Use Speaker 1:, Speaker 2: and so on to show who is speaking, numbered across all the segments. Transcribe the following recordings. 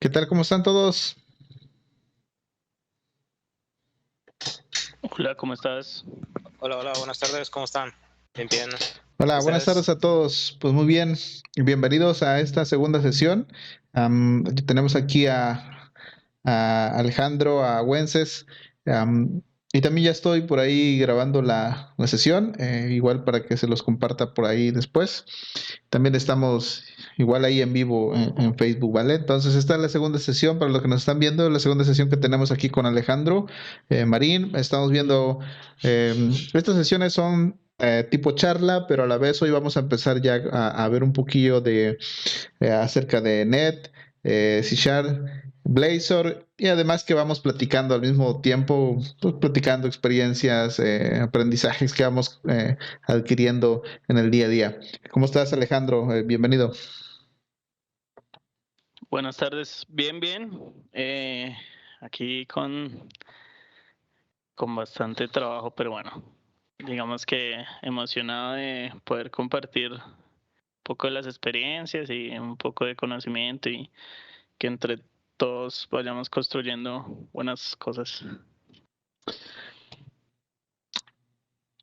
Speaker 1: ¿Qué tal? ¿Cómo están todos?
Speaker 2: Hola, ¿cómo estás?
Speaker 3: Hola, hola, buenas tardes, ¿cómo están? Bien, bien.
Speaker 1: Hola, buenas tardes
Speaker 3: ¿Ustedes?
Speaker 1: a todos. Pues muy bien, bienvenidos a esta segunda sesión. Tenemos aquí a Alejandro, a Wences, y también ya estoy por ahí grabando la sesión, igual para que se los comparta por ahí después. También estamos igual ahí en vivo en Facebook, ¿vale? Entonces esta es la segunda sesión, para los que nos están viendo, la segunda sesión que tenemos aquí con Alejandro Marín. Estamos viendo, estas sesiones son tipo charla, pero a la vez hoy vamos a empezar ya a ver un poquillo de acerca de Net, C Sharp, Blazor, y además que vamos platicando al mismo tiempo, pues, platicando experiencias, aprendizajes que vamos adquiriendo en el día a día. ¿Cómo estás, Alejandro? Bienvenido.
Speaker 2: Buenas tardes, bien, bien. Aquí con bastante trabajo, pero bueno, digamos que emocionado de poder compartir un poco de las experiencias y un poco de conocimiento y que entre todos vayamos construyendo buenas cosas.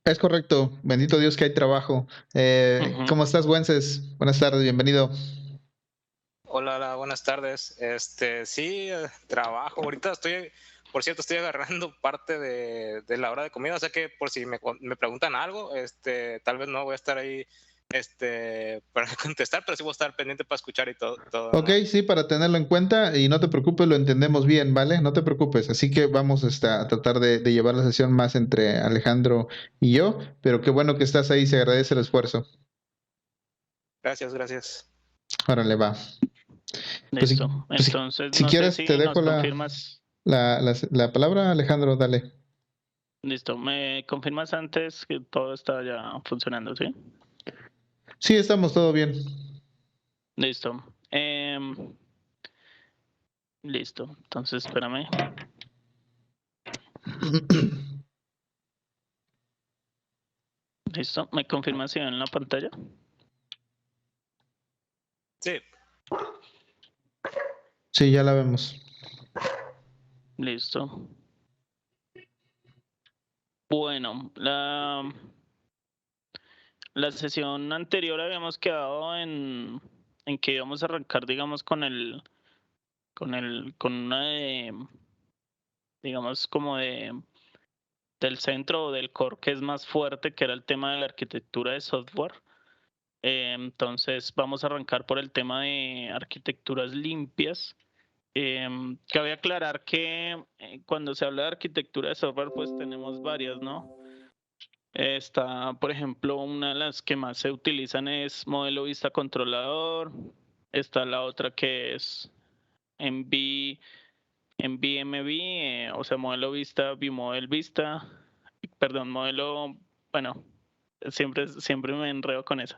Speaker 1: Es correcto, bendito Dios que hay trabajo. ¿Cómo estás, Wences? Buenas tardes, bienvenido.
Speaker 3: Hola, hola, buenas tardes. Sí, trabajo. Ahorita por cierto, estoy agarrando parte de la hora de comida, o sea que por si me preguntan algo, tal vez no voy a estar ahí, para contestar, pero sí voy a estar pendiente para escuchar y todo,
Speaker 1: Ok,
Speaker 3: ¿no?
Speaker 1: sí, para tenerlo en cuenta y no te preocupes, lo entendemos bien, ¿vale? No te preocupes. Así que vamos a tratar de llevar la sesión más entre Alejandro y yo, pero qué bueno que estás ahí, se agradece el esfuerzo.
Speaker 3: Gracias, gracias.
Speaker 1: Órale, va. Pues si,
Speaker 2: Listo.
Speaker 1: pues
Speaker 2: Entonces,
Speaker 1: si
Speaker 2: no sé
Speaker 1: quieres, te
Speaker 2: si nos
Speaker 1: dejo
Speaker 2: confirmas.
Speaker 1: la palabra, Alejandro, dale.
Speaker 2: Listo. ¿Me confirmas antes que todo está ya funcionando, sí?
Speaker 1: Sí, estamos todo bien.
Speaker 2: Listo. Listo. Entonces, espérame. Listo. ¿Me confirmas si ven en la pantalla?
Speaker 3: Sí,
Speaker 1: Sí, ya la vemos.
Speaker 2: Listo. Bueno, la sesión anterior habíamos quedado en que íbamos a arrancar, digamos, con una de, digamos, como del centro o del core que es más fuerte, que era el tema de la arquitectura de software. Entonces vamos a arrancar por el tema de arquitecturas limpias. Cabe aclarar que cuando se habla de arquitectura de software, pues tenemos varias, ¿no? Está, por ejemplo, una de las que más se utilizan es modelo vista controlador. Está la otra que es MVMV, o sea, modelo vista, bimodel vista. Perdón, modelo, bueno, siempre me enredo con eso.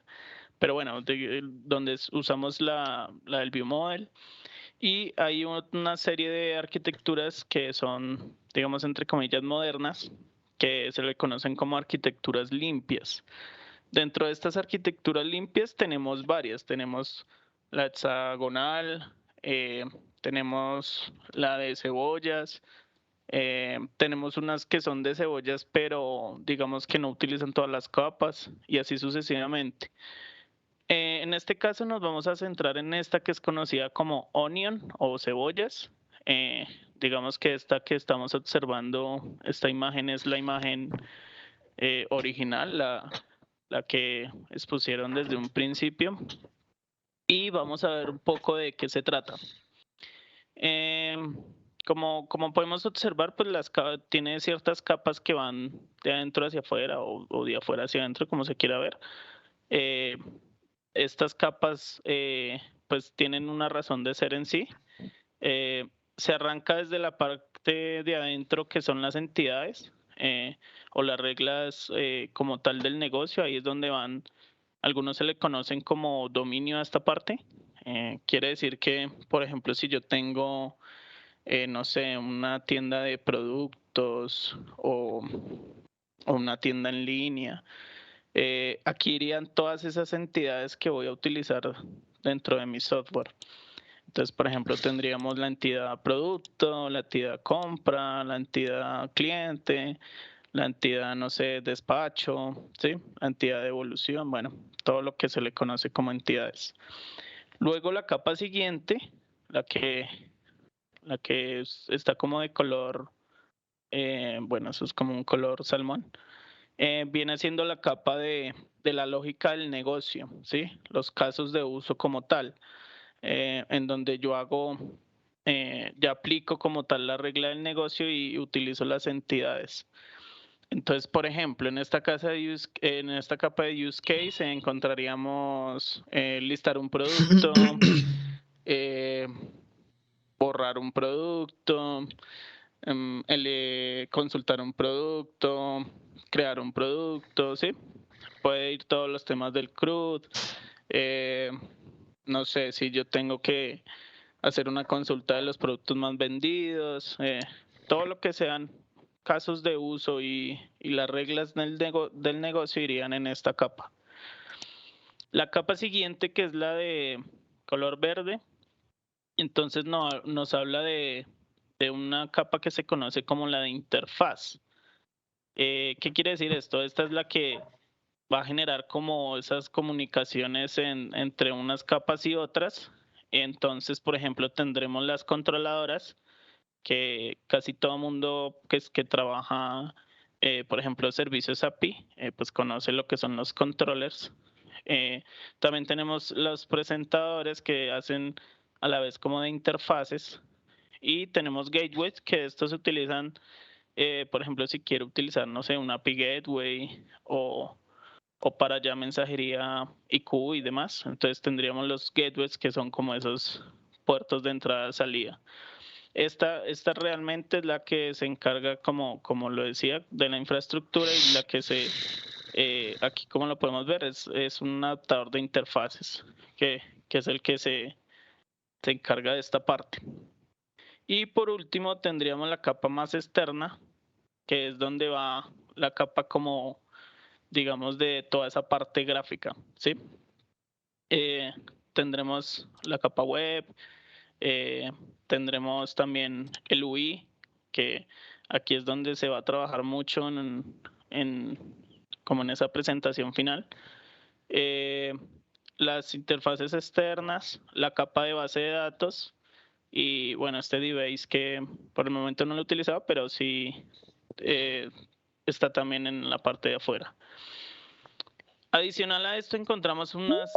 Speaker 2: Pero bueno, donde usamos la del biomodel. Y hay una serie de arquitecturas que son, digamos, entre comillas, modernas, que se le conocen como arquitecturas limpias. Dentro de estas arquitecturas limpias tenemos varias. Tenemos la hexagonal, tenemos la de cebollas, tenemos unas que son de cebollas, pero digamos que no utilizan todas las capas y así sucesivamente. En este caso nos vamos a centrar en esta que es conocida como onion o cebollas. Digamos que esta que estamos observando, esta imagen es la imagen original, la que expusieron desde un principio. Y vamos a ver un poco de qué se trata. Eh, como podemos observar, pues tiene ciertas capas que van de adentro hacia afuera o de afuera hacia adentro, como se quiera ver. Eh, Estas capas pues tienen una razón de ser en sí. Eh, Se arranca desde la parte de adentro que son las entidades o las reglas como tal del negocio. Ahí es donde van, algunos se le conocen como dominio a esta parte. Quiere decir que, por ejemplo, si yo tengo, no sé, una tienda de productos o una tienda en línea, aquí irían todas esas entidades que voy a utilizar dentro de mi software. Entonces, por ejemplo, tendríamos la entidad producto, la entidad compra, la entidad cliente, la entidad, no sé, despacho, ¿sí? La entidad de evolución, bueno, todo lo que se le conoce como entidades. Luego la capa siguiente, la que está como de color, bueno, eso es como un color salmón, viene siendo la capa de la lógica del negocio, ¿sí? Los casos de uso como tal, en donde yo hago, ya aplico como tal la regla del negocio y utilizo las entidades. Entonces, por ejemplo, en esta capa de use case encontraríamos listar un producto, borrar un producto, consultar un producto, crear un producto, ¿sí? Puede ir todos los temas del CRUD. No sé si yo tengo que hacer una consulta de los productos más vendidos, todo lo que sean casos de uso y las reglas del negocio irían en esta capa. La capa siguiente, que es la de color verde, entonces nos habla de una capa que se conoce como la de interfaz. ¿Qué quiere decir esto? Esta es la que va a generar como esas comunicaciones entre unas capas y otras. Entonces, por ejemplo, tendremos las controladoras, que casi todo mundo que trabaja, por ejemplo, servicios API, pues conoce lo que son los controllers. También tenemos los presentadores que hacen a la vez como de interfaces, y tenemos gateways, que estos se utilizan, por ejemplo, si quiero utilizar, no sé, un API gateway o para ya mensajería IQ y demás. Entonces tendríamos los gateways, que son como esos puertos de entrada y salida. Esta realmente es la que se encarga, como lo decía, de la infraestructura, y la que aquí como lo podemos ver, es un adaptador de interfaces, que es el que se encarga de esta parte. Y por último tendríamos la capa más externa, que es donde va la capa como, digamos, de toda esa parte gráfica, ¿sí? Tendremos la capa web, tendremos también el UI, que aquí es donde se va a trabajar mucho como en esa presentación final. Las interfaces externas, la capa de base de datos, y bueno, este DBase, que por el momento no lo he utilizado, pero sí está también en la parte de afuera. Adicional a esto encontramos unas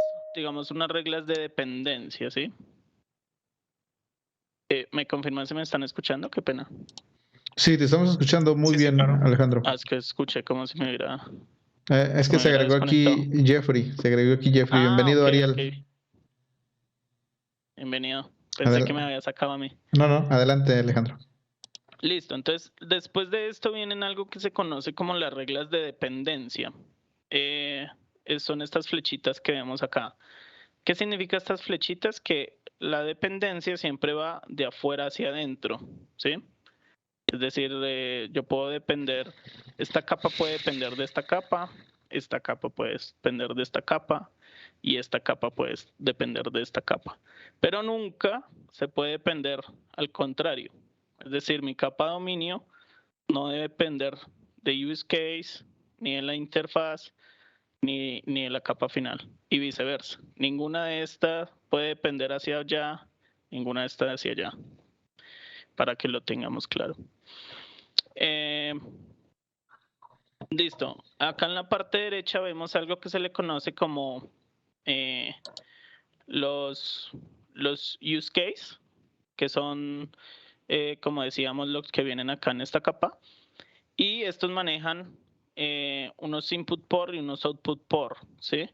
Speaker 2: reglas de dependencia, ¿sí? ¿Me confirman si me están escuchando? Qué pena.
Speaker 1: Sí, te estamos escuchando muy bien, claro. Alejandro.
Speaker 2: Es que escuché como si me hubiera...
Speaker 1: Es que se agregó aquí Jeffrey. Bienvenido,
Speaker 2: okay,
Speaker 1: Ariel.
Speaker 2: Okay. Bienvenido. Pensé que me había sacado a mí.
Speaker 1: No, adelante, Alejandro.
Speaker 2: Listo, entonces después de esto vienen algo que se conoce como las reglas de dependencia. Son estas flechitas que vemos acá. ¿Qué significa estas flechitas? Que la dependencia siempre va de afuera hacia adentro, ¿sí? Es decir, yo puedo depender, esta capa puede depender de esta capa puede depender de esta capa, y esta capa puede depender de esta capa. Pero nunca se puede depender al contrario. Es decir, mi capa de dominio no debe depender de use case, ni de la interfaz, ni de la capa final, y viceversa. Ninguna de estas puede depender hacia allá, ninguna de estas hacia allá, para que lo tengamos claro. Listo. Acá en la parte derecha vemos algo que se le conoce como los use case, que son, como decíamos, los que vienen acá en esta capa, y estos manejan unos input port y unos output port, ¿sí?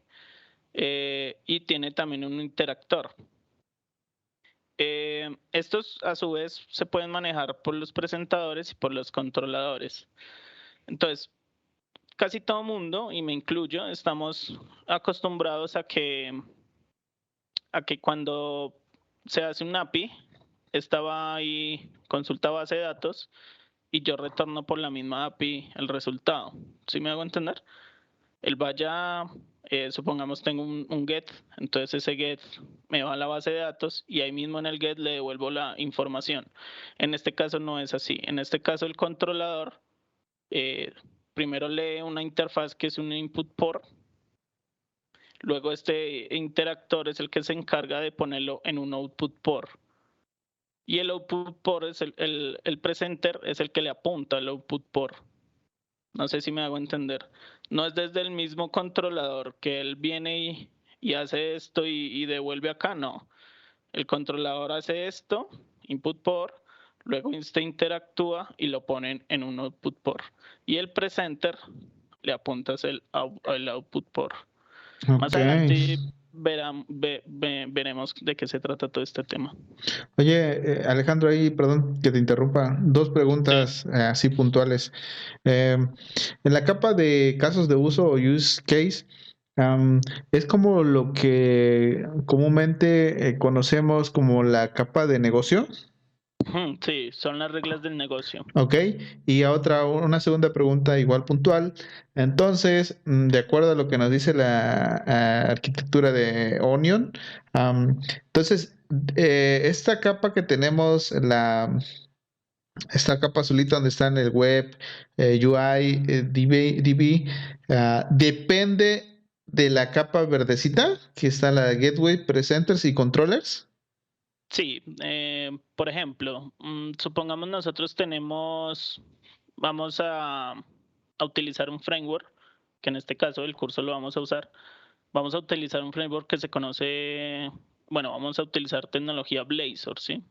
Speaker 2: Y tiene también un interactor. Estos a su vez se pueden manejar por los presentadores y por los controladores. Entonces, casi todo mundo, y me incluyo, estamos acostumbrados a que cuando se hace un API, esta va ahí, consulta base de datos, y yo retorno por la misma API el resultado. ¿Sí me hago entender? El vaya, supongamos tengo un get, entonces ese get me va a la base de datos y ahí mismo en el get le devuelvo la información. En este caso no es así. En este caso el controlador primero lee una interfaz que es un input port, luego este interactor es el que se encarga de ponerlo en un output port. Y el output port es el presenter, es el que le apunta al output port. No sé si me hago entender. No es desde el mismo controlador que él viene y hace esto y devuelve acá, no. El controlador hace esto, input port, luego este interactúa y lo ponen en un output port. Y el presenter le apuntas el output port. Más
Speaker 1: Ok.
Speaker 2: adelante veremos de qué se trata todo este tema.
Speaker 1: Oye, Alejandro, ahí, perdón que te interrumpa, dos
Speaker 2: Sí.
Speaker 1: preguntas así puntuales. En la capa de casos de uso o use case, es como lo que comúnmente conocemos como la capa de negocio.
Speaker 2: Sí, son las reglas del negocio.
Speaker 1: Ok, y a una segunda pregunta igual puntual. Entonces, de acuerdo a lo que nos dice la arquitectura de Onion, entonces, esta capa que tenemos, esta capa azulita donde está en el web, UI, DB, depende de la capa verdecita, que está la Gateway, Presenters y Controllers.
Speaker 2: Sí, por ejemplo, supongamos nosotros vamos a utilizar un framework, que en este caso el curso lo vamos a usar. Vamos a utilizar un framework que se conoce, bueno, vamos a utilizar tecnología Blazor, ¿sí?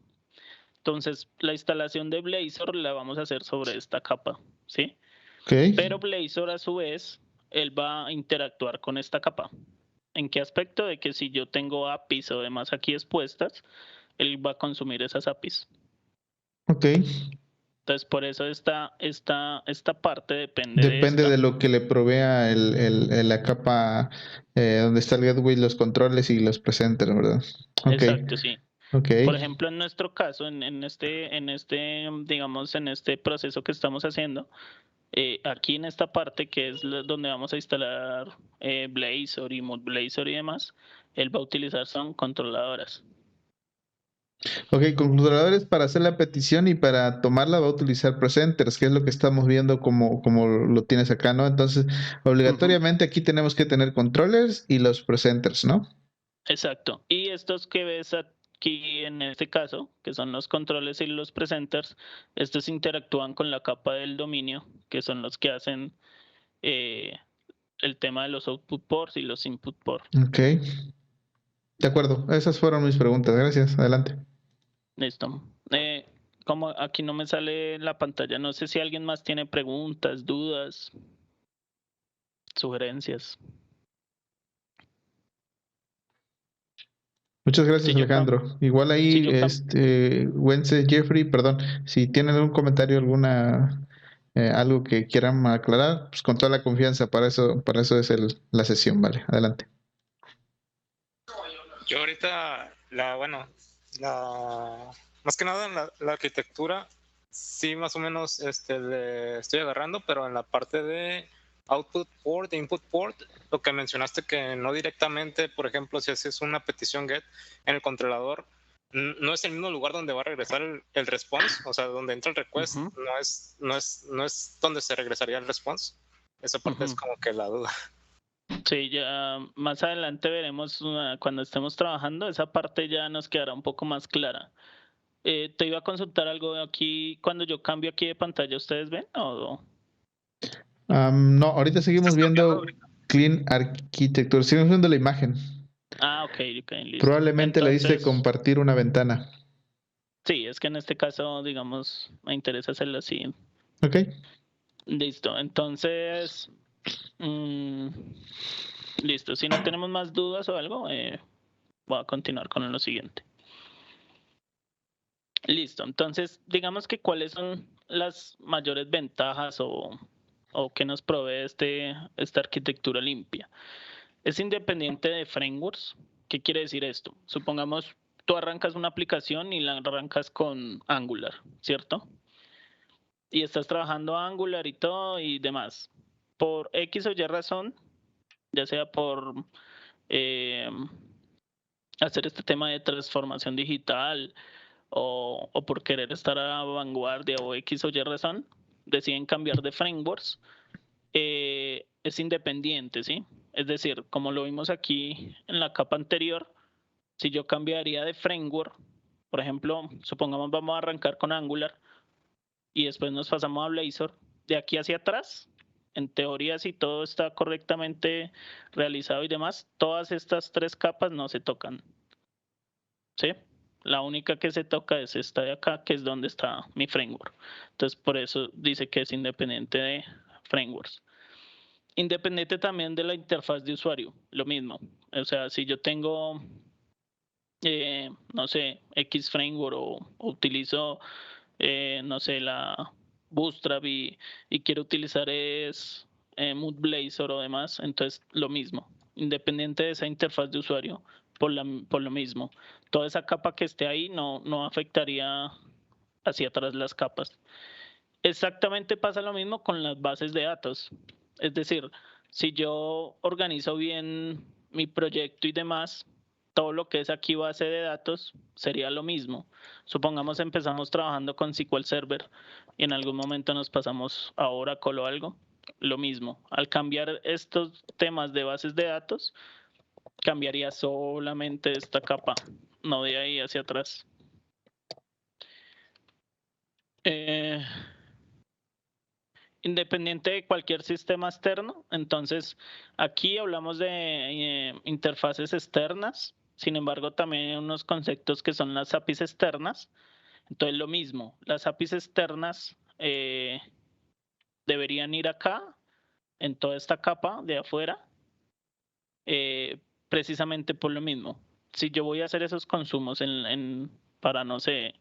Speaker 2: Entonces, la instalación de Blazor la vamos a hacer sobre esta capa, ¿sí?
Speaker 1: Ok.
Speaker 2: Pero Blazor a su vez, él va a interactuar con esta capa. ¿En qué aspecto? De que si yo tengo APIs o demás aquí expuestas, él va a consumir esas APIs.
Speaker 1: Ok.
Speaker 2: Entonces, por eso esta parte depende de
Speaker 1: Depende
Speaker 2: esta.
Speaker 1: de lo que le provea la capa donde está el gateway, los controles y los presenters, ¿verdad? Ok,
Speaker 2: Exacto, sí.
Speaker 1: ok,
Speaker 2: Por ejemplo, en nuestro caso, digamos, en este proceso que estamos haciendo, aquí en esta parte que es donde vamos a instalar Blazor y Blazor y demás, él va a utilizar son controladoras.
Speaker 1: ok. Con controladores para hacer la petición y para tomarla va a utilizar presenters, que es lo que estamos viendo como lo tienes acá, ¿no? Entonces, obligatoriamente aquí tenemos que tener controllers y los presenters, ¿no?
Speaker 2: Exacto. Y estos que ves aquí en este caso, que son los controles y los presenters, estos interactúan con la capa del dominio, que son los que hacen eh, el tema de los output ports y los input ports.
Speaker 1: Ok, de acuerdo. Esas fueron mis preguntas. Gracias. Adelante.
Speaker 2: Listo. Como aquí no me sale la pantalla, no sé si alguien más tiene preguntas, dudas, sugerencias.
Speaker 1: Muchas gracias,
Speaker 2: Si yo,
Speaker 1: Alejandro. Igual
Speaker 2: si
Speaker 1: ahí,
Speaker 2: yo
Speaker 1: Wences, Jeffrey, perdón, si tienen algún comentario, algo que quieran aclarar, pues con toda la confianza, para eso es la sesión, vale. Adelante.
Speaker 3: Yo ahorita, más que nada en la arquitectura, sí más o menos le estoy agarrando, pero en la parte de output port, input port, lo que mencionaste que no directamente, por ejemplo, si haces una petición GET en el controlador, no es el mismo lugar donde va a regresar el response, o sea, donde entra el request, no es donde se regresaría el response. Esa parte es como que la duda.
Speaker 2: Sí, ya más adelante veremos cuando estemos trabajando, esa parte ya nos quedará un poco más clara. Te iba a consultar algo aquí, cuando yo cambio aquí de pantalla, ¿ustedes ven o...?
Speaker 1: No, ahorita seguimos
Speaker 3: ¿Estás cambiando
Speaker 1: viendo Clean Architecture, seguimos viendo la imagen.
Speaker 2: Ok, listo.
Speaker 1: Probablemente le diste
Speaker 2: Entonces,
Speaker 1: compartir una ventana.
Speaker 2: sí, es que en este caso, digamos, me interesa hacerlo así.
Speaker 1: Ok.
Speaker 2: Listo, entonces, listo. Si no tenemos más dudas o algo, voy a continuar con lo siguiente. Listo, entonces, digamos que cuáles son las mayores ventajas o que nos provee esta arquitectura limpia. Es independiente de frameworks. ¿Qué quiere decir esto? Supongamos tú arrancas una aplicación y la arrancas con Angular, ¿cierto? Y estás trabajando Angular y todo y demás. Por X o Y razón, ya sea por hacer este tema de transformación digital o por querer estar a vanguardia o X o Y razón, deciden cambiar de frameworks, es independiente, ¿sí? Es decir, como lo vimos aquí en la capa anterior, si yo cambiaría de framework, por ejemplo, supongamos vamos a arrancar con Angular y después nos pasamos a Blazor, de aquí hacia atrás, en teoría si todo está correctamente realizado y demás, todas estas 3 capas no se tocan, ¿sí? La única que se toca es esta de acá, que es donde está mi framework. Entonces, por eso dice que es independiente de frameworks. Independiente también de la interfaz de usuario, lo mismo. O sea, si yo tengo, no sé, X framework o utilizo, no sé, la Bootstrap y quiero utilizar es Mood Blazor o demás, entonces lo mismo. Independiente de esa interfaz de usuario, por lo mismo. Toda esa capa que esté ahí no afectaría hacia atrás las capas. Exactamente pasa lo mismo con las bases de datos. Es decir, si yo organizo bien mi proyecto y demás, todo lo que es aquí base de datos sería lo mismo. Supongamos empezamos trabajando con SQL Server y en algún momento nos pasamos a Oracle o algo, lo mismo. Al cambiar estos temas de bases de datos, cambiaría solamente esta capa, no de ahí hacia atrás. Independiente de cualquier sistema externo, entonces aquí hablamos de interfaces externas, sin embargo también hay unos conceptos que son las APIs externas, entonces lo mismo, las APIs externas deberían ir acá, en toda esta capa de afuera, precisamente por lo mismo. Si yo voy a hacer esos consumos para, no sé,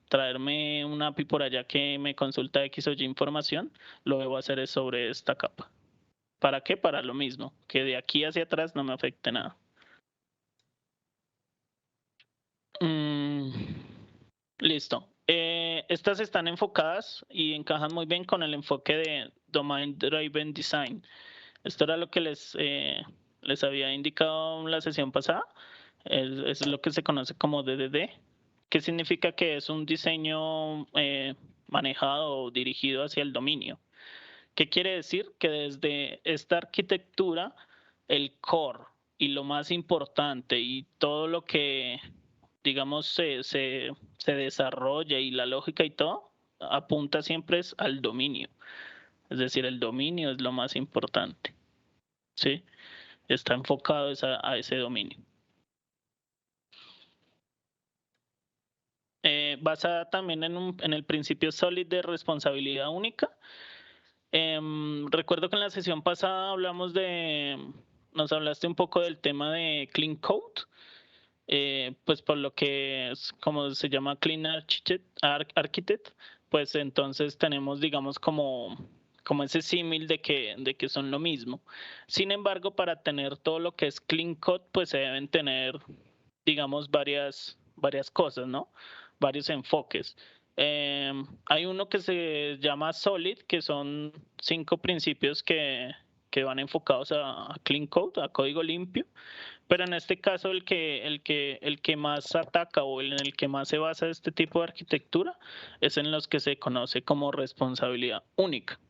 Speaker 2: traerme una API por allá que me consulta X o Y información, lo debo hacer es sobre esta capa. ¿Para qué? Para lo mismo, que de aquí hacia atrás no me afecte nada. Listo. Estas están enfocadas y encajan muy bien con el enfoque de Domain Driven Design. Esto era lo que les había indicado en la sesión pasada. Es lo que se conoce como DDD, que significa que es un diseño manejado o dirigido hacia el dominio. ¿Qué quiere decir? Que desde esta arquitectura, el core y lo más importante y todo lo que, digamos, se desarrolla y la lógica y todo, apunta siempre es al dominio. Es decir, el dominio es lo más importante. ¿Sí? Está enfocado a ese dominio. Basada también en el principio SOLID de responsabilidad única. Recuerdo que en la sesión pasada nos hablaste un poco del tema de Clean Code, pues por lo que es como se llama Clean Architect, pues entonces tenemos, digamos, como ese símil de que son lo mismo. Sin embargo, para tener todo lo que es Clean Code, pues se deben tener, digamos, varias cosas, ¿no? Varios enfoques. Hay uno que se llama SOLID, que son 5 principios que van enfocados a Clean Code, a código limpio, pero en este caso el que más ataca o en el que más se basa este tipo de arquitectura es en los que se conoce como responsabilidad única.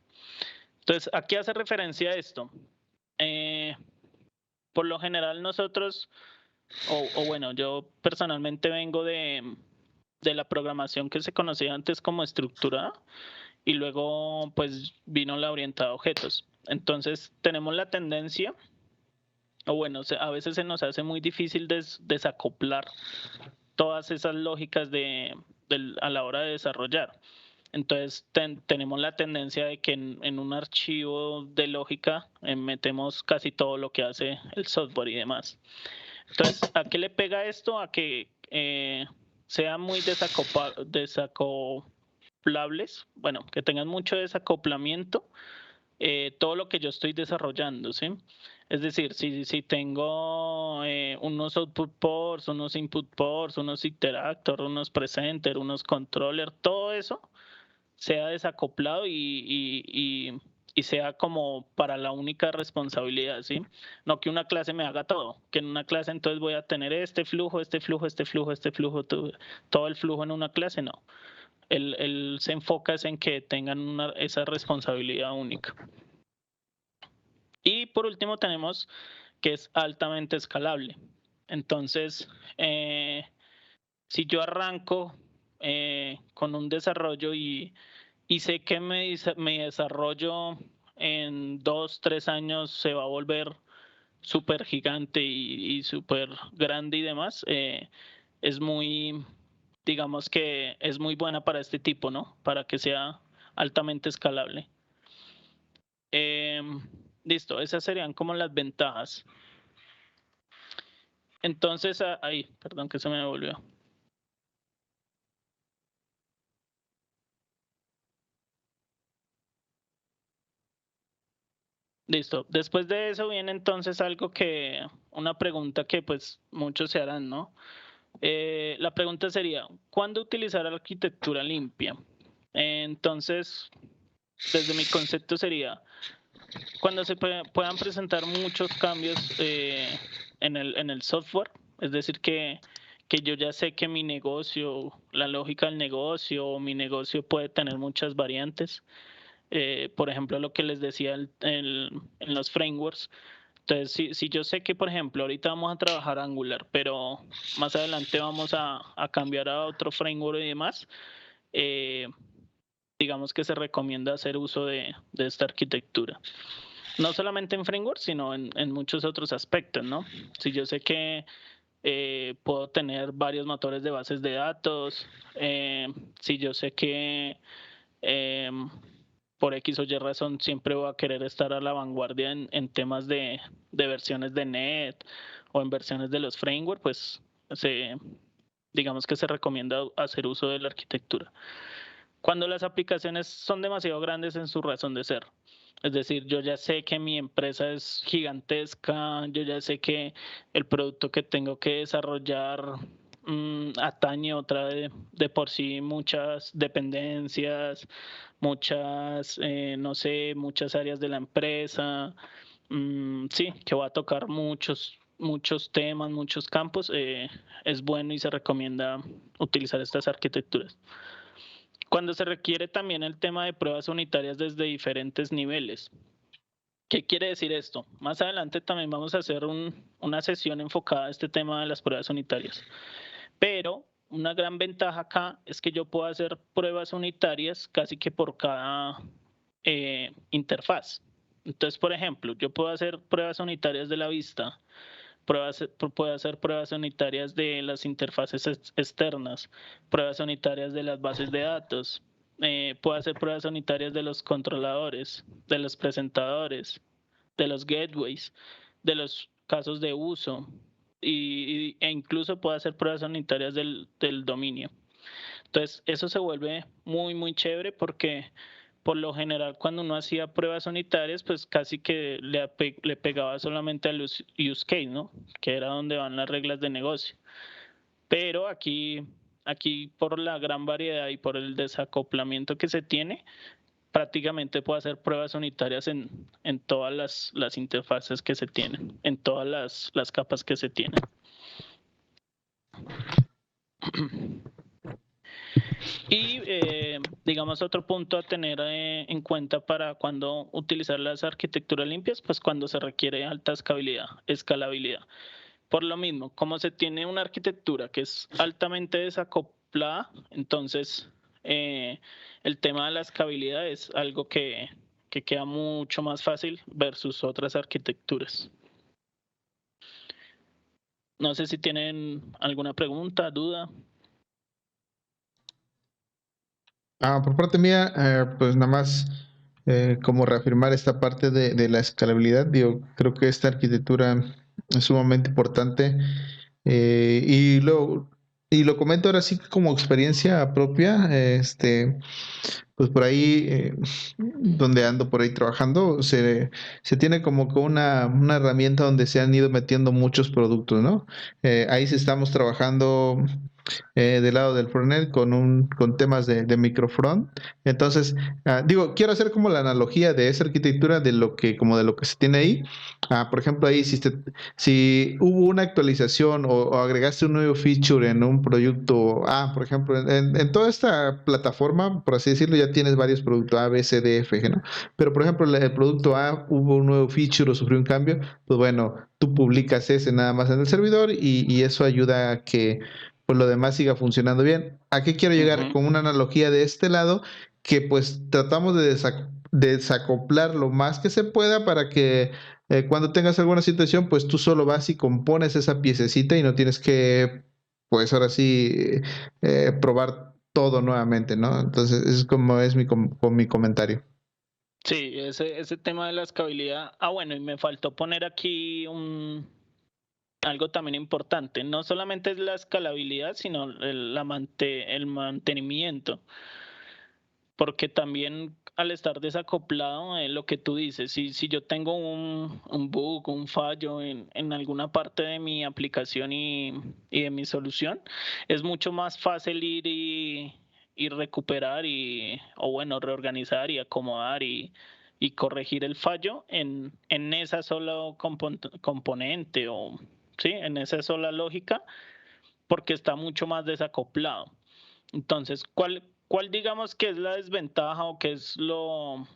Speaker 2: Entonces, ¿a qué hace referencia esto? Por lo general nosotros, o bueno, yo personalmente vengo de la programación que se conocía antes como estructurada y luego pues vino la orientada a objetos. Entonces tenemos la tendencia, o bueno, a veces se nos hace muy difícil desacoplar todas esas lógicas a la hora de desarrollar. Entonces tenemos la tendencia de que en un archivo de lógica metemos casi todo lo que hace el software y demás. Entonces, ¿a qué le pega esto? A que sean muy desacoplables, bueno, que tengan mucho desacoplamiento todo lo que yo estoy desarrollando, ¿sí? Es decir, si tengo unos output ports, unos input ports, unos interactor, unos presenter, unos controller, todo eso sea desacoplado y y sea como para la única responsabilidad, ¿sí? No que una clase me haga todo, que en una clase entonces voy a tener este flujo, este flujo, este flujo, este flujo, todo el flujo en una clase, no. Él se enfoca en que tengan esa responsabilidad única. Y por último tenemos que es altamente escalable. Entonces, si yo arranco con un desarrollo y sé que mi desarrollo en 2, 3 años se va a volver súper gigante y súper grande y demás, es muy, digamos que es muy buena para este tipo, ¿no? Para que sea altamente escalable. Listo, esas serían como las ventajas. Entonces, ahí, perdón que se me devolvió. Listo. Después de eso viene entonces una pregunta que pues muchos se harán, ¿no? La pregunta sería, ¿cuándo utilizar arquitectura limpia? Entonces, desde mi concepto sería, cuando se puedan presentar muchos cambios en el software, es decir, que yo ya sé que mi negocio, la lógica del negocio o mi negocio puede tener muchas variantes. Por ejemplo, lo que les decía en los frameworks. Entonces, si yo sé que, por ejemplo, ahorita vamos a trabajar Angular, pero más adelante vamos a cambiar a otro framework y demás, digamos que se recomienda hacer uso de esta arquitectura. No solamente en framework, sino en muchos otros aspectos, ¿no? Si yo sé que puedo tener varios motores de bases de datos, si yo sé que por X o Y razón siempre voy a querer estar a la vanguardia en temas de versiones de .NET o en versiones de los frameworks, pues digamos que se recomienda hacer uso de la arquitectura. Cuando las aplicaciones son demasiado grandes en su razón de ser, es decir, yo ya sé que mi empresa es gigantesca, yo ya sé que el producto que tengo que desarrollar atañe otra de por sí muchas dependencias, muchas, no sé, muchas áreas de la empresa, sí, que va a tocar muchos temas, muchos campos, es bueno y se recomienda utilizar estas arquitecturas. Cuando se requiere también el tema de pruebas unitarias desde diferentes niveles. ¿Qué quiere decir esto? Más adelante también vamos a hacer una sesión enfocada a este tema de las pruebas unitarias. Pero una gran ventaja acá es que yo puedo hacer pruebas unitarias casi que por cada interfaz. Entonces, por ejemplo, yo puedo hacer pruebas unitarias de la vista, puedo hacer pruebas unitarias de las interfaces externas, pruebas unitarias de las bases de datos, puedo hacer pruebas unitarias de los controladores, de los presentadores, de los gateways, de los casos de uso e incluso puedo hacer pruebas unitarias del dominio. Entonces, eso se vuelve muy, muy chévere porque por lo general cuando uno hacía pruebas unitarias, pues casi que le pegaba solamente al use case, ¿no? Que era donde van las reglas de negocio. Pero aquí por la gran variedad y por el desacoplamiento que se tiene, prácticamente puedo hacer pruebas unitarias en todas las interfaces que se tienen, en todas las capas que se tienen. Y digamos otro punto a tener en cuenta para cuando utilizar las arquitecturas limpias, pues cuando se requiere alta escalabilidad. Por lo mismo, como se tiene una arquitectura que es altamente desacoplada, entonces el tema de la escalabilidad es algo que queda mucho más fácil versus otras arquitecturas. No sé si tienen alguna pregunta, duda.
Speaker 1: Por parte mía, pues nada más como reafirmar esta parte de la escalabilidad. Digo, creo que esta arquitectura es sumamente importante y lo comento ahora sí como experiencia propia. Pues por ahí, donde ando por ahí trabajando, se tiene como que una herramienta donde se han ido metiendo muchos productos, ¿no? Ahí sí estamos trabajando del lado del frontend con temas de microfront. Entonces, quiero hacer como la analogía de esa arquitectura de lo que se tiene ahí. Por ejemplo, ahí si hubo una actualización o agregaste un nuevo feature en un producto por ejemplo, en toda esta plataforma, por así decirlo, ya tienes varios productos A, B, C, D, F, G, ¿no? Pero, por ejemplo, el producto A hubo un nuevo feature o sufrió un cambio, pues bueno, tú publicas ese nada más en el servidor y eso ayuda a que pues lo demás siga funcionando bien. ¿A qué quiero llegar?
Speaker 2: Ujú.
Speaker 1: Con una analogía de este lado, que pues tratamos de desacoplar lo más que se pueda para que cuando tengas alguna situación, pues tú solo vas y compones esa piececita y no tienes que, pues ahora sí, probar todo nuevamente, ¿no? Entonces, es como es con mi comentario.
Speaker 2: Sí, ese tema de la escalabilidad. Bueno, y me faltó poner aquí algo también importante. No solamente es la escalabilidad, sino el mantenimiento. Porque también al estar desacoplado, lo que tú dices, si yo tengo un bug, un fallo en alguna parte de mi aplicación y de mi solución, es mucho más fácil ir y recuperar o bueno, reorganizar y acomodar y corregir el fallo en esa sola componente o sí, en esa sola lógica, porque está mucho más desacoplado. Entonces, ¿cuál digamos que es la desventaja o qué es lo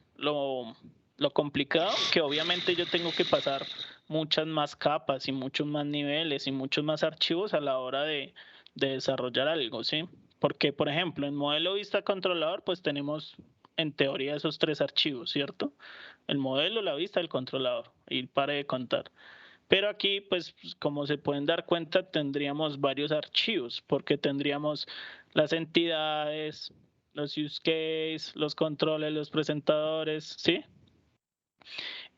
Speaker 2: complicado? Que obviamente yo tengo que pasar muchas más capas y muchos más niveles y muchos más archivos a la hora de desarrollar algo, ¿sí? Porque, por ejemplo, en modelo vista controlador, pues tenemos en teoría esos 3 archivos, ¿cierto? El modelo, la vista, el controlador. Y pare de contar. Pero aquí, pues, como se pueden dar cuenta, tendríamos varios archivos, porque tendríamos las entidades, los use case, los controles, los presentadores, ¿sí?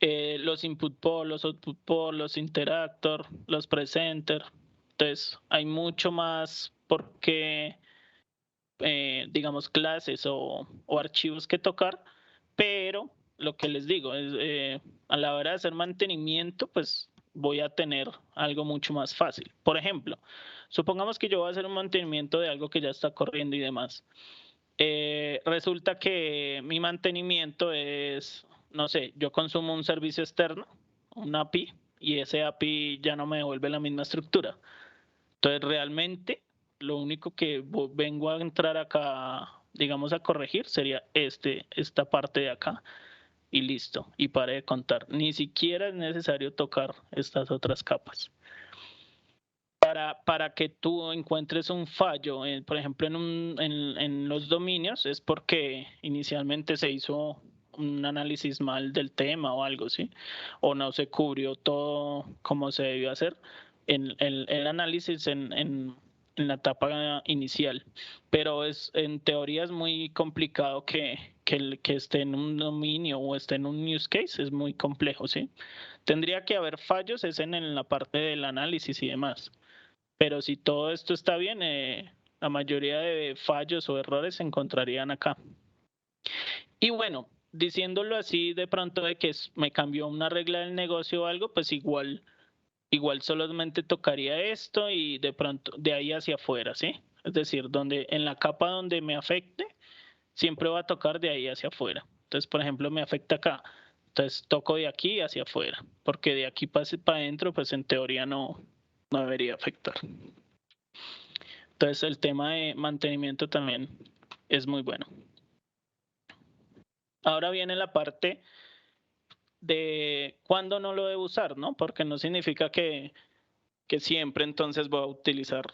Speaker 2: Los input pool, los output pool, los interactor, los presenter. Entonces, hay mucho más porque, digamos, clases o archivos que tocar, pero lo que les digo es, a la hora de hacer mantenimiento, pues voy a tener algo mucho más fácil. Por ejemplo, supongamos que yo voy a hacer un mantenimiento de algo que ya está corriendo y demás. Resulta que mi mantenimiento es, no sé, yo consumo un servicio externo, un API, y ese API ya no me devuelve la misma estructura. Entonces, realmente, lo único que vengo a entrar acá, digamos, a corregir sería esta parte de acá. Y listo, y pare de contar. Ni siquiera es necesario tocar estas otras capas. Para que tú encuentres un fallo, por ejemplo, en los dominios, es porque inicialmente se hizo un análisis mal del tema o algo, ¿sí? O no se cubrió todo como se debió hacer en el análisis en la etapa inicial. Pero en teoría es muy complicado que esté en un dominio o esté en un use case, es muy complejo, ¿sí? Tendría que haber fallos, es en la parte del análisis y demás. Pero si todo esto está bien, la mayoría de fallos o errores se encontrarían acá. Y bueno, diciéndolo así de pronto de que me cambió una regla del negocio o algo, pues igual solamente tocaría esto y de pronto de ahí hacia afuera, ¿sí? Es decir, en la capa donde me afecte, siempre va a tocar de ahí hacia afuera. Entonces, por ejemplo, me afecta acá. Entonces toco de aquí hacia afuera, porque de aquí para adentro, pues en teoría no debería afectar. Entonces el tema de mantenimiento también es muy bueno. Ahora viene la parte de cuándo no lo debo usar, ¿no? Porque no significa que siempre entonces voy a utilizar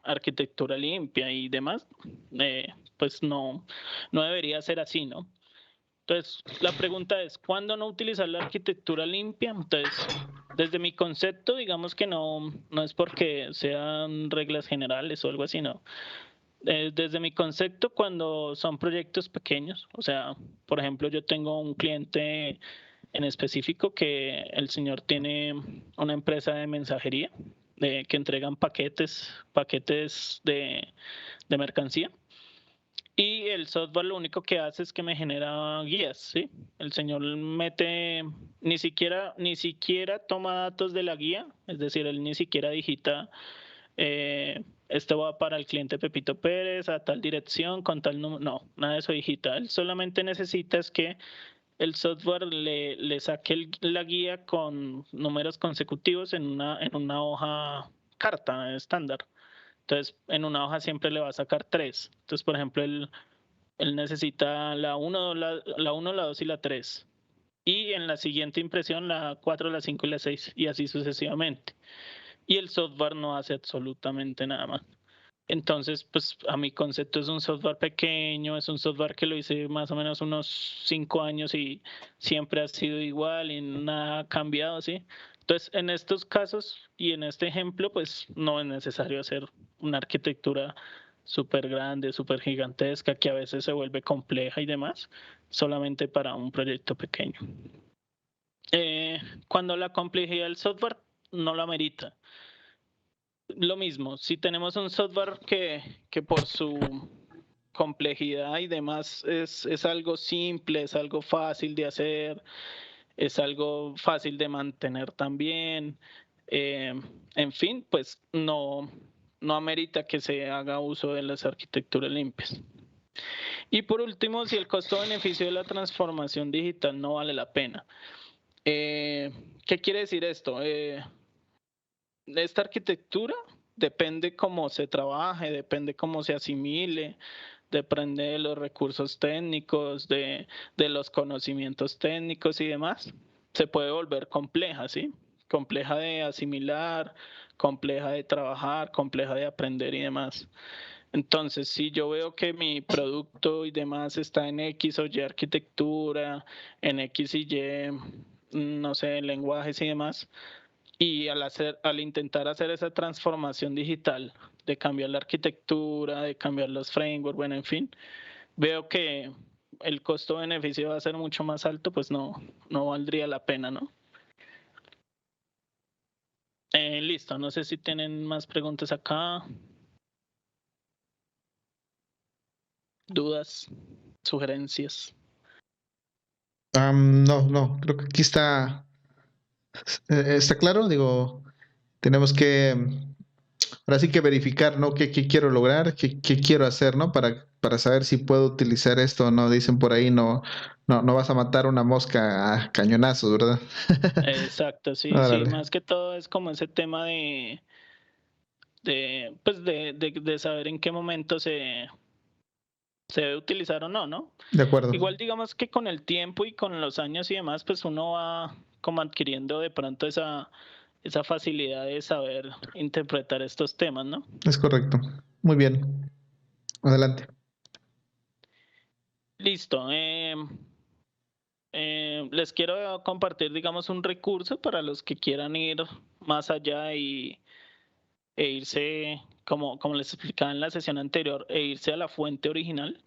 Speaker 2: arquitectura limpia y demás. Pues no debería ser así, ¿no? Entonces la pregunta es, ¿cuándo no utilizar la arquitectura limpia? Entonces, desde mi concepto, digamos que no es porque sean reglas generales o algo así, no. Desde mi concepto, cuando son proyectos pequeños, o sea, por ejemplo, yo tengo un cliente en específico que el señor tiene una empresa de mensajería que entregan paquetes de mercancía. Y el software lo único que hace es que me genera guías, ¿sí? El señor ni siquiera toma datos de la guía, es decir, él ni siquiera digita esto va para el cliente Pepito Pérez a tal dirección con tal número. No, nada de eso digital. Solamente necesitas que el software le saque la guía con números consecutivos en una hoja carta estándar. Entonces, en una hoja siempre le va a sacar 3. Entonces, por ejemplo, él necesita la 1, la 1, la 2 y la 3. Y en la siguiente impresión la 4, la 5 y la 6. Y así sucesivamente. Y el software no hace absolutamente nada más. Entonces, pues a mi concepto es un software pequeño, es un software que lo hice más o menos unos 5 años y siempre ha sido igual y nada ha cambiado, ¿sí? Entonces, en estos casos y en este ejemplo, pues no es necesario hacer una arquitectura súper grande, súper gigantesca, que a veces se vuelve compleja y demás, solamente para un proyecto pequeño. Cuando la complejidad del software no lo amerita. Lo mismo, si tenemos un software que por su complejidad y demás es algo simple, es algo fácil de hacer, es algo fácil de mantener también, en fin, pues no amerita que se haga uso de las arquitecturas limpias. Y por último, si el costo-beneficio de la transformación digital no vale la pena. ¿Qué quiere decir esto? Esta arquitectura depende cómo se trabaje, depende cómo se asimile, depende de los recursos técnicos, de los conocimientos técnicos y demás. Se puede volver compleja, ¿sí? Compleja de asimilar, compleja de trabajar, compleja de aprender y demás. Entonces, si yo veo que mi producto y demás está en X o Y arquitectura, en X y Y, no sé, lenguajes y demás, y al intentar hacer esa transformación digital, de cambiar la arquitectura, de cambiar los frameworks, bueno, en fin, veo que el costo-beneficio va a ser mucho más alto, pues no valdría la pena, ¿no? Listo, no sé si tienen más preguntas acá. Dudas, sugerencias.
Speaker 1: No, creo que aquí está claro, digo, tenemos que ahora sí que verificar, ¿no? ¿Qué quiero lograr? ¿Qué quiero hacer, ¿no? Para saber si puedo utilizar esto o no. Dicen por ahí, no vas a matar una mosca a cañonazos, ¿verdad?
Speaker 2: Exacto, sí,
Speaker 1: Órale,
Speaker 2: más que todo es como ese tema pues de saber en qué momento se debe utilizar o no, ¿no?
Speaker 1: de acuerdo.
Speaker 2: Igual digamos que con el tiempo y con los años y demás, pues uno va como adquiriendo de pronto esa facilidad de saber interpretar estos temas, ¿no?
Speaker 1: Es correcto. Muy bien. Adelante.
Speaker 2: Listo. Les quiero compartir, digamos, un recurso para los que quieran ir más allá e irse, como les explicaba en la sesión anterior, e irse a la fuente original.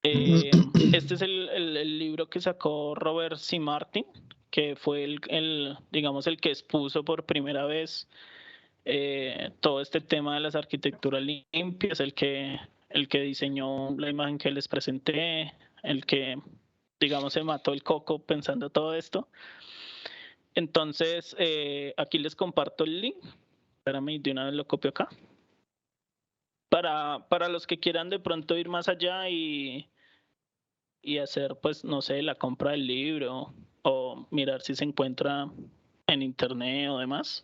Speaker 2: Este es el libro que sacó Robert C. Martin, que fue digamos, el que expuso por primera vez todo este tema de las arquitecturas limpias, el que diseñó la imagen que les presenté, el que, digamos, se mató el coco pensando todo esto. Entonces, aquí les comparto el link. Espérame, de una vez lo copio acá. Para los que quieran de pronto ir más allá y hacer, pues, no sé, la compra del libro o mirar si se encuentra en internet o demás.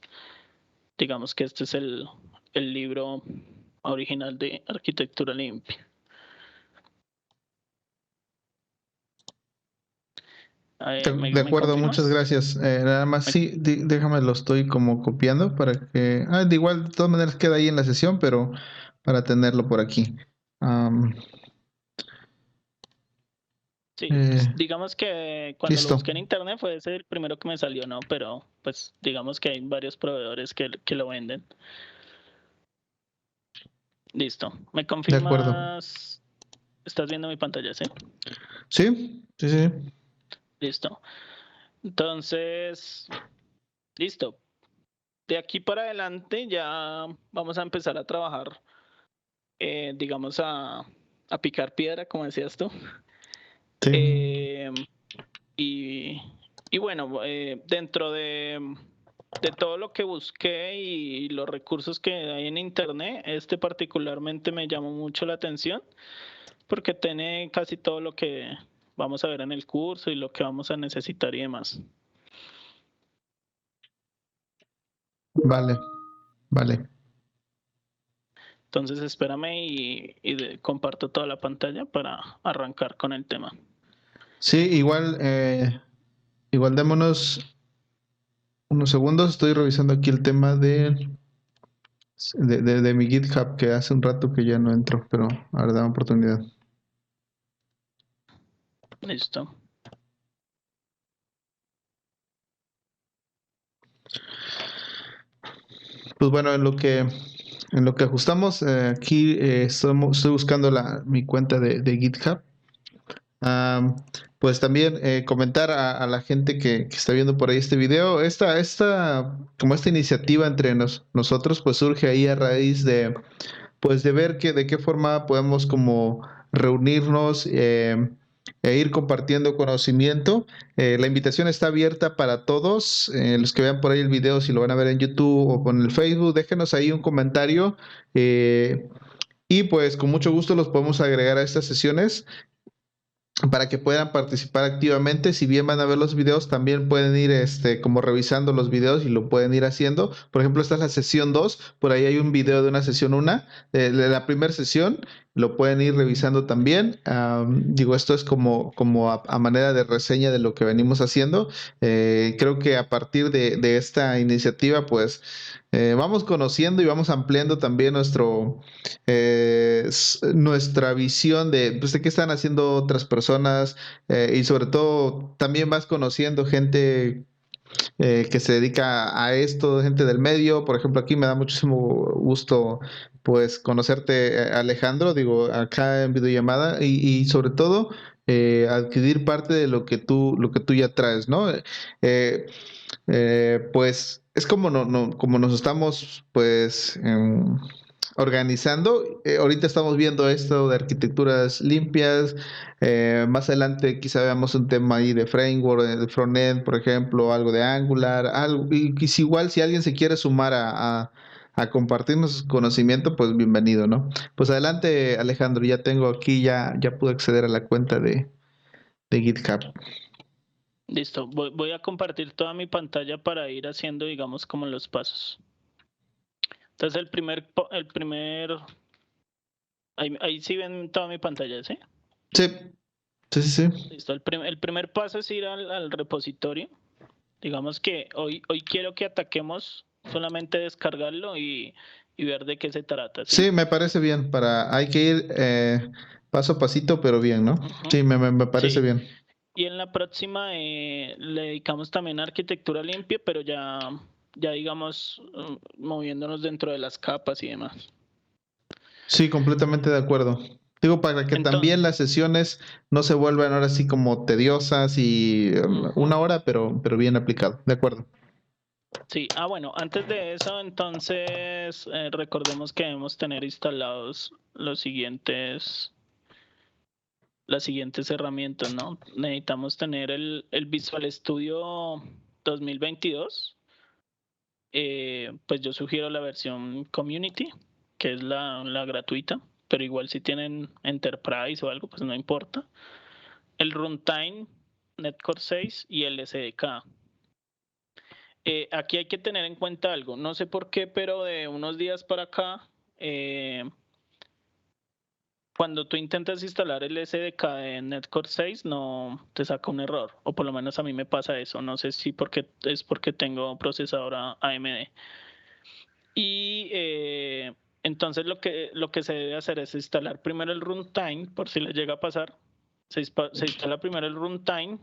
Speaker 2: Digamos que este es el libro original de Arquitectura Limpia.
Speaker 1: De
Speaker 2: ¿Me
Speaker 1: acuerdo, muchas
Speaker 2: confirmas?
Speaker 1: gracias. Nada más, sí, déjame lo estoy como copiando para que... de igual, de todas maneras queda ahí en la sesión, pero para tenerlo por aquí.
Speaker 2: Sí, pues,
Speaker 1: Eh,
Speaker 2: digamos que cuando lo
Speaker 1: listo.
Speaker 2: busqué en internet fue ese el primero que me salió, ¿no? Pero pues digamos que hay varios proveedores que lo venden. Listo. ¿Me
Speaker 1: De acuerdo.
Speaker 2: confirmas? ¿Estás viendo mi pantalla, sí?
Speaker 1: Sí, sí, sí.
Speaker 2: Listo. Entonces, listo. De aquí para adelante ya vamos a empezar a trabajar, digamos, a picar piedra, como decías tú.
Speaker 1: Sí.
Speaker 2: Y bueno, dentro de de todo lo que busqué y los recursos que hay en internet, este particularmente me llamó mucho la atención porque tiene casi todo lo que vamos a ver en el curso y lo que vamos a necesitar y demás.
Speaker 1: Vale, vale.
Speaker 2: Entonces espérame comparto toda la pantalla para arrancar con el tema.
Speaker 1: Sí, igual démonos unos segundos. Estoy revisando aquí el tema de mi GitHub, que hace un rato que ya no entro, pero ahora da oportunidad.
Speaker 2: Listo.
Speaker 1: Pues bueno, en lo que ajustamos, aquí estoy buscando mi cuenta de GitHub. Pues también comentar a la gente que está viendo por ahí este video, como esta iniciativa entre nosotros, pues surge ahí a raíz pues de ver de qué forma podemos como reunirnos e ir compartiendo conocimiento. La invitación está abierta para todos, los que vean por ahí el video, si lo van a ver en YouTube o en el Facebook, déjenos ahí un comentario y pues con mucho gusto los podemos agregar a estas sesiones para que puedan participar activamente. Si bien van a ver los videos, también pueden ir como revisando los videos y lo pueden ir haciendo. Por ejemplo, esta es la sesión 2, por ahí hay un video de una sesión 1, de la primera sesión, lo pueden ir revisando también. Digo, esto es como a manera de reseña de lo que venimos haciendo. Creo que a partir de esta iniciativa, pues vamos conociendo y vamos ampliando también nuestra visión pues, de qué están haciendo otras personas y sobre todo también vas conociendo gente que se dedica a esto, gente del medio. Por ejemplo, aquí me da muchísimo gusto pues conocerte, Alejandro, digo, acá en videollamada y sobre todo adquirir parte de lo que tú ya traes, ¿no? Pues es como, como nos estamos pues organizando. Ahorita estamos viendo esto de arquitecturas limpias. Más adelante quizá veamos un tema ahí de framework, de frontend, por ejemplo, algo de Angular, algo. Y si igual si alguien se quiere sumar a compartirnos su conocimiento, pues bienvenido, ¿no? Pues adelante, Alejandro, ya tengo aquí, ya pude acceder a la cuenta de GitHub.
Speaker 2: Listo. Voy a compartir toda mi pantalla para ir haciendo, digamos, como los pasos. Entonces ahí sí ven toda mi pantalla, ¿sí?
Speaker 1: Sí, sí.
Speaker 2: Listo. El primer paso es ir al repositorio. Digamos que hoy quiero que ataquemos solamente descargarlo y ver de qué se trata, ¿sí?
Speaker 1: Sí, me parece bien. Hay que ir paso a pasito, pero bien, ¿no? Sí, me parece
Speaker 2: Sí.
Speaker 1: bien.
Speaker 2: Y en la próxima le dedicamos también a arquitectura limpia, pero ya digamos, moviéndonos dentro de las capas y demás.
Speaker 1: Sí, completamente de acuerdo. Digo, para que también las sesiones no se vuelvan ahora así como tediosas y una hora, pero bien aplicado. De acuerdo.
Speaker 2: Sí, bueno, antes de eso, entonces, recordemos que debemos tener instalados las siguientes herramientas, ¿no? Necesitamos tener el Visual Studio 2022. Pues yo sugiero la versión Community, que es la gratuita, pero igual si tienen Enterprise o algo, pues no importa. El Runtime, Netcore 6 y el SDK. Aquí hay que tener en cuenta algo, no sé por qué, pero de unos días para acá, cuando tú intentas instalar el SDK de Netcore 6 no te saca un error, o por lo menos a mí me pasa eso, no sé si es porque tengo procesadora AMD. Y entonces lo que se debe hacer es instalar primero el runtime, por si le llega a pasar, se instala primero el runtime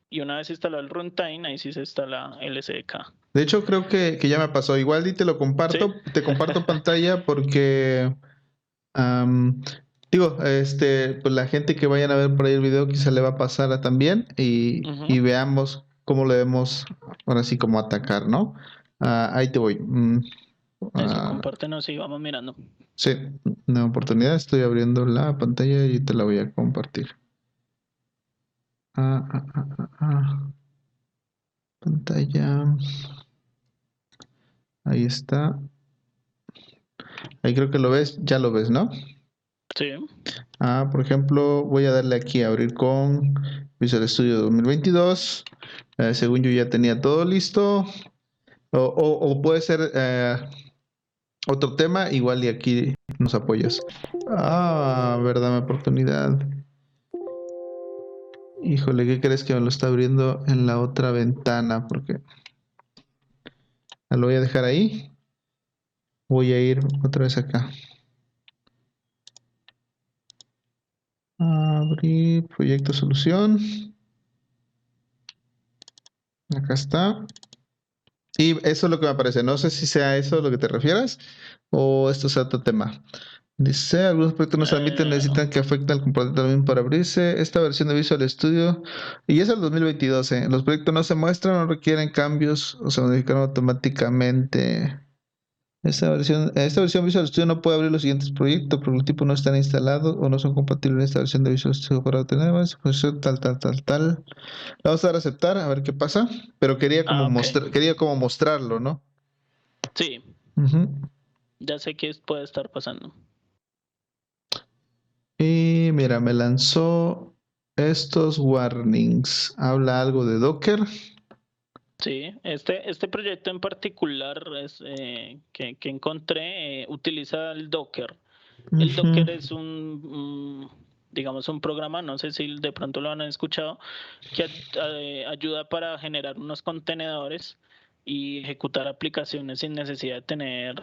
Speaker 2: y una vez instalado el runtime, ahí sí se instala el SDK.
Speaker 1: De hecho, creo que ya me pasó. Igual y te lo comparto,
Speaker 2: ¿Sí?
Speaker 1: te comparto pantalla porque digo, pues la gente que vayan a ver por ahí el video quizá le va a pasar también y veamos cómo le debemos ahora sí como atacar, ¿no? Ahí te voy.
Speaker 2: Eso, compártenos y vamos mirando.
Speaker 1: Sí, una oportunidad. Estoy abriendo la pantalla y te la voy a compartir. Pantalla. Ahí está. Ahí creo que lo ves, ya lo ves, ¿no?
Speaker 2: Sí.
Speaker 1: Por ejemplo, voy a darle aquí a abrir con Visual Studio 2022. Según yo ya tenía todo listo. O puede ser otro tema, igual y aquí nos apoyas. Verdad, mi oportunidad. Híjole, ¿qué crees que me lo está abriendo en la otra ventana? Porque lo voy a dejar ahí. Voy a ir otra vez acá. Abrir proyecto solución. Acá está. Y eso es lo que me aparece. No sé si sea eso a lo que te refieras o esto sea otro tema. Dice, algunos proyectos no se admiten, necesitan que afecten al componente también para abrirse. Esta versión de Visual Studio, y es el 2022, los proyectos no se muestran, no requieren cambios o se modifican automáticamente. Esta versión Visual Studio no puede abrir los siguientes proyectos porque los tipos no están instalados o no son compatibles en esta versión de Visual Studio para obtener más. Pues tal. La vamos a dar a aceptar, a ver qué pasa. Pero quería como
Speaker 2: Ok.
Speaker 1: quería como mostrarlo, ¿no?
Speaker 2: Sí,
Speaker 1: Ujú.
Speaker 2: ya sé qué puede estar pasando.
Speaker 1: Y mira, me lanzó estos warnings. Habla algo de Docker.
Speaker 2: Sí, este proyecto en particular es, que encontré utiliza el Docker. El
Speaker 1: Ujú.
Speaker 2: Docker es digamos, un programa, no sé si de pronto lo han escuchado, que ayuda para generar unos contenedores y ejecutar aplicaciones sin necesidad de tener,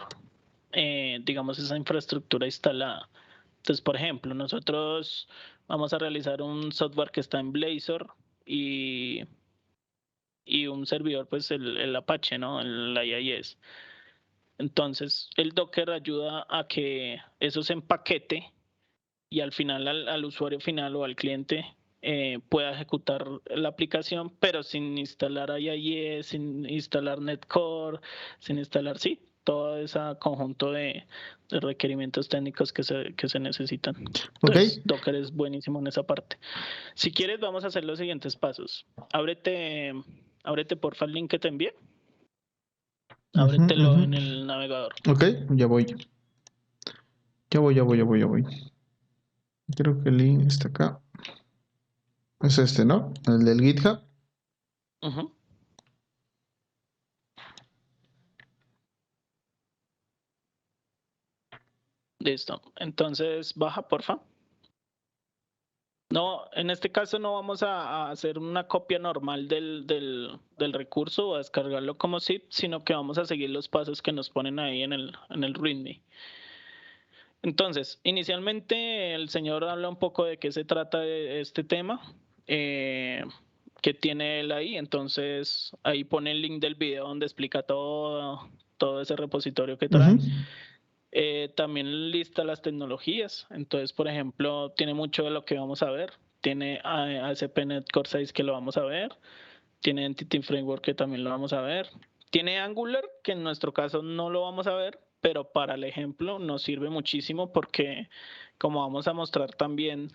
Speaker 2: digamos, esa infraestructura instalada. Entonces, por ejemplo, nosotros vamos a realizar un software que está en Blazor y un servidor, pues el Apache, ¿no? El IIS. Entonces, el Docker ayuda a que eso se empaquete y al final al usuario final o al cliente pueda ejecutar la aplicación, pero sin instalar IIS, sin instalar Netcore, sin instalar, sí, todo ese conjunto de requerimientos técnicos que se necesitan.
Speaker 1: Ok.
Speaker 2: Entonces, Docker es buenísimo en esa parte. Si quieres, vamos a hacer los siguientes pasos. Ábrete porfa el link que te envié.
Speaker 1: Ujú,
Speaker 2: Ábretelo
Speaker 1: ujú.
Speaker 2: en el navegador.
Speaker 1: Ok, ya voy. Ya voy. Creo que el link está acá. Es este, ¿no? El del GitHub.
Speaker 2: Ujú. Listo. Entonces, baja, porfa. No, en este caso no vamos a hacer una copia normal del recurso o a descargarlo como zip, sino que vamos a seguir los pasos que nos ponen ahí en el README. Entonces, inicialmente el señor habla un poco de qué se trata de este tema, que tiene él ahí. Entonces, ahí pone el link del video donde explica todo ese repositorio que trae.
Speaker 1: Ujú.
Speaker 2: También lista las tecnologías. Entonces, por ejemplo, tiene mucho de lo que vamos a ver. Tiene ASP.NET Core 6 que lo vamos a ver. Tiene Entity Framework que también lo vamos a ver. Tiene Angular, que en nuestro caso no lo vamos a ver, pero para el ejemplo nos sirve muchísimo porque como vamos a mostrar también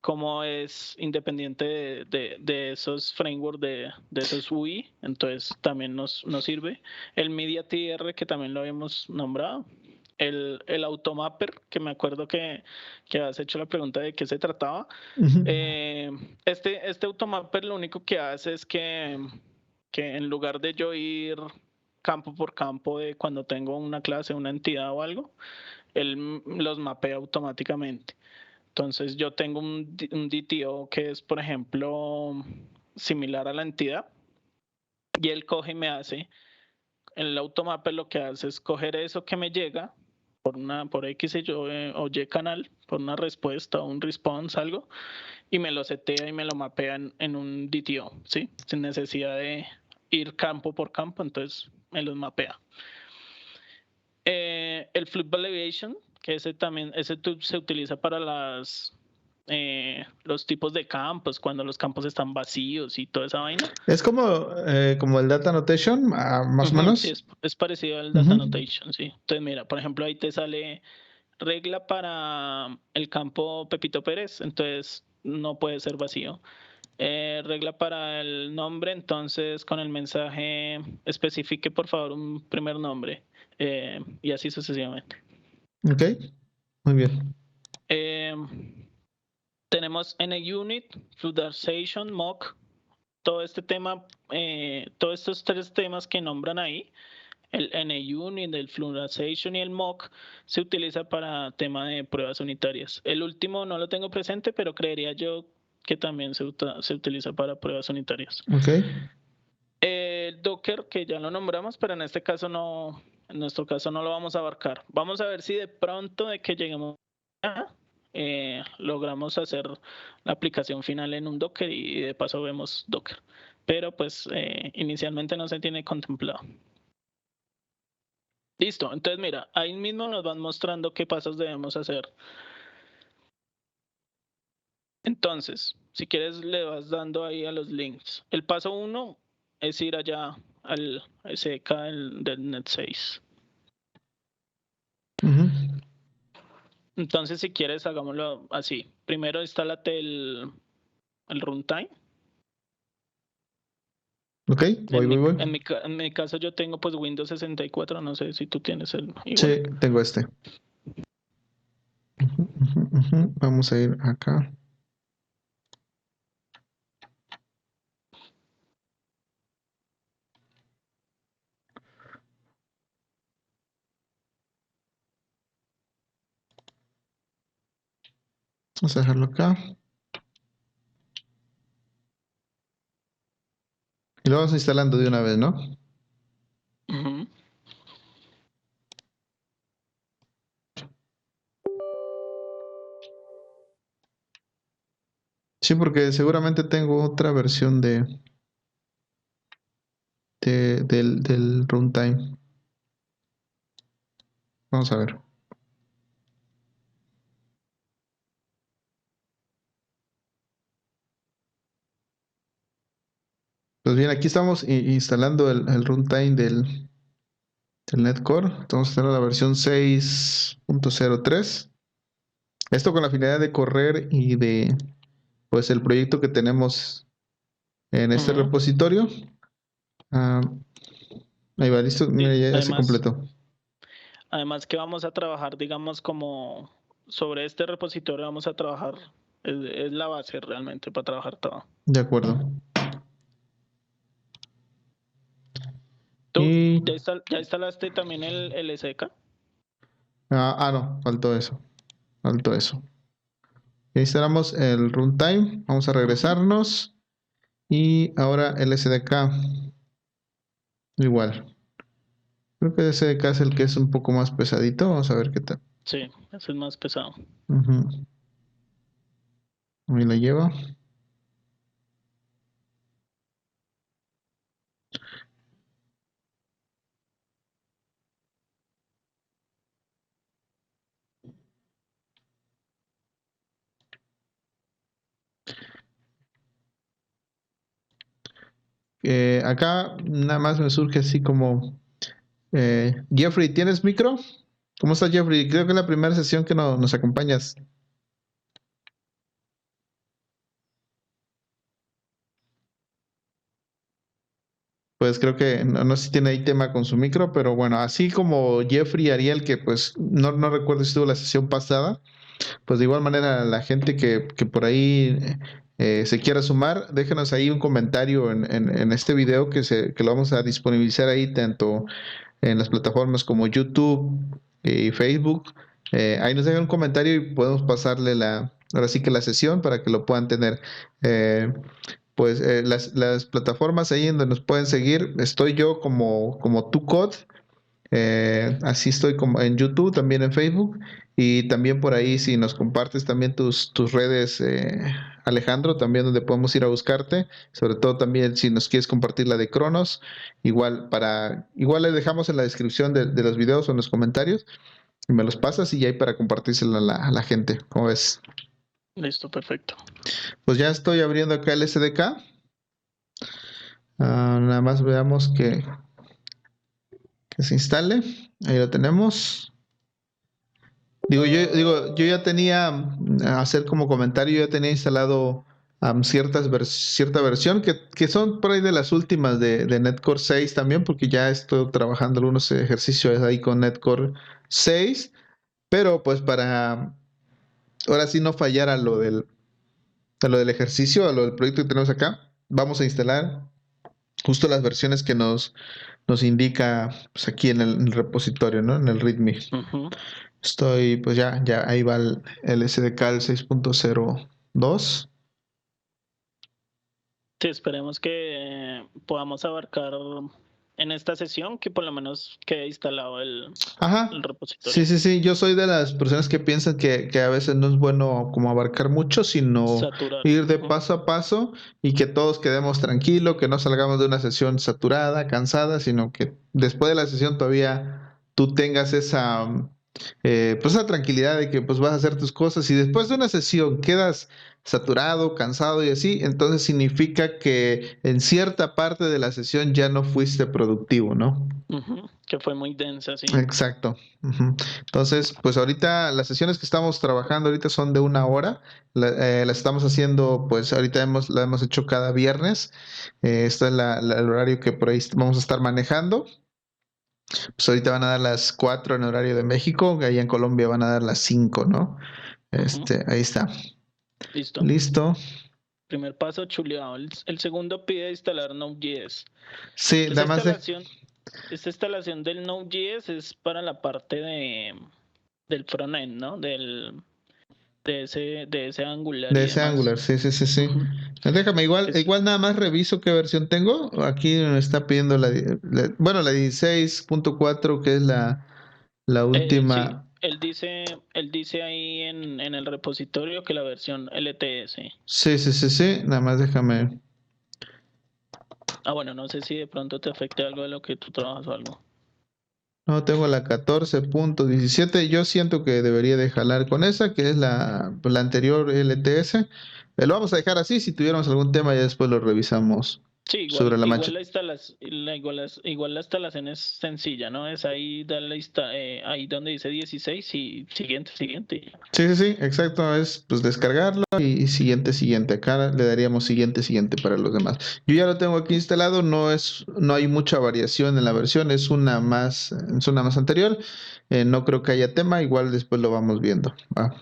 Speaker 2: cómo es independiente de esos frameworks, de esos UI, entonces también nos sirve. El MediaTR, que también lo habíamos nombrado. El Automapper, que me acuerdo que has hecho la pregunta de qué se trataba.
Speaker 1: Ujú.
Speaker 2: Este Automapper lo único que hace es que en lugar de yo ir campo por campo de cuando tengo una clase, una entidad o algo, él los mapea automáticamente. Entonces yo tengo un DTO que es, por ejemplo, similar a la entidad y él coge y me hace, el automapper lo que hace es coger eso que me llega por X o Y canal, por una respuesta o un response, algo, y me lo setea y me lo mapea en un DTO, ¿sí? Sin necesidad de ir campo por campo, entonces me los mapea. El Flood Validation, que ese se utiliza para los tipos de campos, cuando los campos están vacíos y toda esa vaina.
Speaker 1: Es como el Data Annotation, más o
Speaker 2: Sí,
Speaker 1: menos.
Speaker 2: es parecido al Data
Speaker 1: Ujú.
Speaker 2: Annotation, sí. Entonces, mira, por ejemplo, ahí te sale regla para el campo Pepito Pérez, entonces no puede ser vacío. Regla para el nombre, entonces con el mensaje especifique por favor un primer nombre y así sucesivamente.
Speaker 1: Ok, muy bien.
Speaker 2: Tenemos NUnit, Fluidization, Mock, todo este tema, todos estos tres temas que nombran ahí, el NUnit, el Fluidization y el Mock, se utiliza para tema de pruebas unitarias. El último no lo tengo presente, pero creería yo que también se utiliza para pruebas unitarias.
Speaker 1: Ok.
Speaker 2: El Docker, que ya lo nombramos, pero en este caso no, en nuestro caso no lo vamos a abarcar. Vamos a ver si de pronto de que lleguemos a logramos hacer la aplicación final en un Docker y de paso vemos Docker. Pero pues inicialmente no se tiene contemplado. Listo, entonces mira, ahí mismo nos van mostrando qué pasos debemos hacer. Entonces, si quieres le vas dando ahí a los links. El paso 1 es ir allá al SDK del Net 6. Entonces, si quieres, hagámoslo así. Primero, instálate el runtime.
Speaker 1: Ok, voy.
Speaker 2: En mi caso, yo tengo pues Windows 64. No sé si tú tienes el igual.
Speaker 1: Sí, tengo este. Vamos a ir acá. Vamos a dejarlo acá. Y lo vamos instalando de una vez, ¿no?
Speaker 2: Uh-huh.
Speaker 1: Sí, porque seguramente tengo otra versión del runtime. Vamos a ver. Pues bien, aquí estamos instalando el runtime del Netcore. Estamos instalando la versión 6.03. Esto con la finalidad de correr y de, pues, el proyecto que tenemos en este repositorio. Ahí va, listo. Mira, ya se completó.
Speaker 2: Además que vamos a trabajar, digamos, como sobre este repositorio vamos a trabajar, es la base realmente para trabajar todo.
Speaker 1: De acuerdo.
Speaker 2: ¿Tú ya instalaste también el SDK?
Speaker 1: No, faltó eso. Ya instalamos el runtime. Vamos a regresarnos. Y ahora el SDK. Igual. Creo que el SDK es el que es un poco más pesadito. Vamos a ver qué tal.
Speaker 2: Sí, ese es más pesado.
Speaker 1: Ahí la lleva. Acá nada más me surge así como Jeffrey, ¿tienes micro? ¿Cómo estás, Jeffrey? Creo que es la primera sesión que nos acompañas. Pues creo que no sé si tiene ahí tema con su micro, pero bueno, así como Jeffrey y Ariel, que pues no recuerdo si estuvo la sesión pasada, pues de igual manera la gente que por ahí se quiera sumar, déjenos ahí un comentario en este video que lo vamos a disponibilizar ahí tanto en las plataformas como YouTube y Facebook. Ahí nos dejan un comentario y podemos pasarle ahora sí que la sesión para que lo puedan tener. Pues las plataformas ahí en donde nos pueden seguir, estoy yo como TuCode. Así estoy como en YouTube, también en Facebook y también por ahí si nos compartes también tus redes, Alejandro, también donde podemos ir a buscarte, sobre todo también si nos quieres compartir la de Cronos, igual le dejamos en la descripción de los videos o en los comentarios y me los pasas y ya hay para compartírselo a la gente. ¿Cómo ves?
Speaker 2: Listo, perfecto.
Speaker 1: Pues ya estoy abriendo acá el SDK. Nada más veamos que se instale. Ahí lo tenemos. Yo ya tenía, hacer como comentario, yo ya tenía instalado cierta versión que son por ahí de las últimas de Netcore 6 también, porque ya estoy trabajando algunos ejercicios ahí con Netcore 6, pero pues para ahora sí no fallar a lo del ejercicio, a lo del proyecto que tenemos acá, vamos a instalar justo las versiones que nos indica pues, aquí en el repositorio, ¿no? En el README.
Speaker 2: Ujú.
Speaker 1: Estoy, pues ya ahí va el SDK el 6.02.
Speaker 2: Sí, esperemos que podamos abarcar en esta sesión que por lo menos quede instalado el
Speaker 1: Ajá.
Speaker 2: repositorio.
Speaker 1: Sí. Yo soy de las personas que piensan que a veces no es bueno como abarcar mucho, sino
Speaker 2: Saturar.
Speaker 1: ir de
Speaker 2: Ujú.
Speaker 1: paso a paso y que todos quedemos tranquilos, que no salgamos de una sesión saturada, cansada, sino que después de la sesión todavía tú tengas pues esa tranquilidad de que pues vas a hacer tus cosas y después de una sesión quedas saturado, cansado y así, entonces significa que en cierta parte de la sesión ya no fuiste productivo, ¿no?
Speaker 2: Ujú. Que fue muy densa, sí.
Speaker 1: Exacto. Ujú. Entonces, pues ahorita las sesiones que estamos trabajando ahorita son de 1 hora. Las estamos haciendo, pues ahorita la hemos hecho cada viernes. Este es el horario que por ahí vamos a estar manejando. Pues ahorita van a dar las 4 en horario de México, allá en Colombia van a dar las 5, ¿no?
Speaker 2: Ujú.
Speaker 1: Ahí está.
Speaker 2: Listo.
Speaker 1: Listo.
Speaker 2: Primer paso, chuleado. El segundo pide instalar Node.js.
Speaker 1: Sí,
Speaker 2: Esta
Speaker 1: nada más de...
Speaker 2: instalación, esta instalación del Node.js es para la parte del frontend, ¿no? De ese Angular
Speaker 1: De
Speaker 2: y
Speaker 1: ese
Speaker 2: demás.
Speaker 1: Angular, sí.
Speaker 2: Ujú.
Speaker 1: Déjame,
Speaker 2: Es,
Speaker 1: igual nada más reviso qué versión tengo. Aquí me está pidiendo bueno, la 16.4, que es la
Speaker 2: sí,
Speaker 1: última.
Speaker 2: él dice ahí en el repositorio que la versión LTS.
Speaker 1: Sí. Nada más déjame.
Speaker 2: Ah, bueno, no sé si de pronto te afecte algo de lo que tú trabajas o algo.
Speaker 1: No, tengo la 14.17. Yo siento que debería de jalar con esa, que es la anterior LTS. Lo vamos a dejar así. Si tuviéramos algún tema, ya después lo revisamos
Speaker 2: Sí,
Speaker 1: sobre la marcha.
Speaker 2: igual la instalación es sencilla, ¿no? Es ahí, ahí donde dice 16 y siguiente.
Speaker 1: Sí, exacto, es pues descargarlo y siguiente. Acá le daríamos siguiente para los demás. Yo ya lo tengo aquí instalado, no hay mucha variación en la versión, es una más anterior. No creo que haya tema, igual después lo vamos viendo. ¿Va?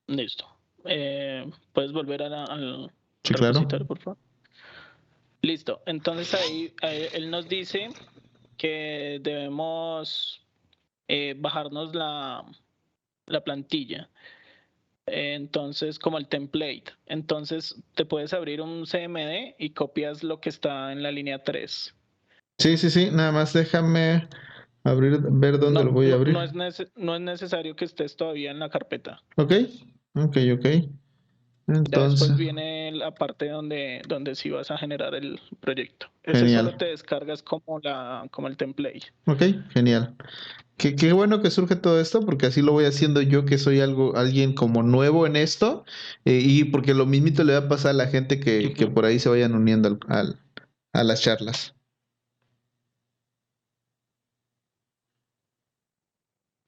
Speaker 2: Listo. ¿Puedes volver al
Speaker 1: Sí, claro.
Speaker 2: repositorio, por favor? Listo. Entonces ahí él nos dice que debemos bajarnos la plantilla. Entonces, como el template. Entonces, te puedes abrir un CMD y copias lo que está en la línea 3.
Speaker 1: Sí, nada más déjame ver dónde lo
Speaker 2: No,
Speaker 1: voy a
Speaker 2: no,
Speaker 1: abrir.
Speaker 2: no es necesario que estés todavía en la carpeta.
Speaker 1: Ok.
Speaker 2: Ya después
Speaker 1: Entonces,
Speaker 2: viene la parte donde sí vas a generar el proyecto. Ese solo
Speaker 1: genial.
Speaker 2: te descargas como el template.
Speaker 1: Ok, genial. Qué bueno que surge todo esto, porque así lo voy haciendo yo, que soy alguien como nuevo en esto, y porque lo mismito le va a pasar a la gente que
Speaker 2: Ujú.
Speaker 1: por ahí se vayan uniendo a las charlas.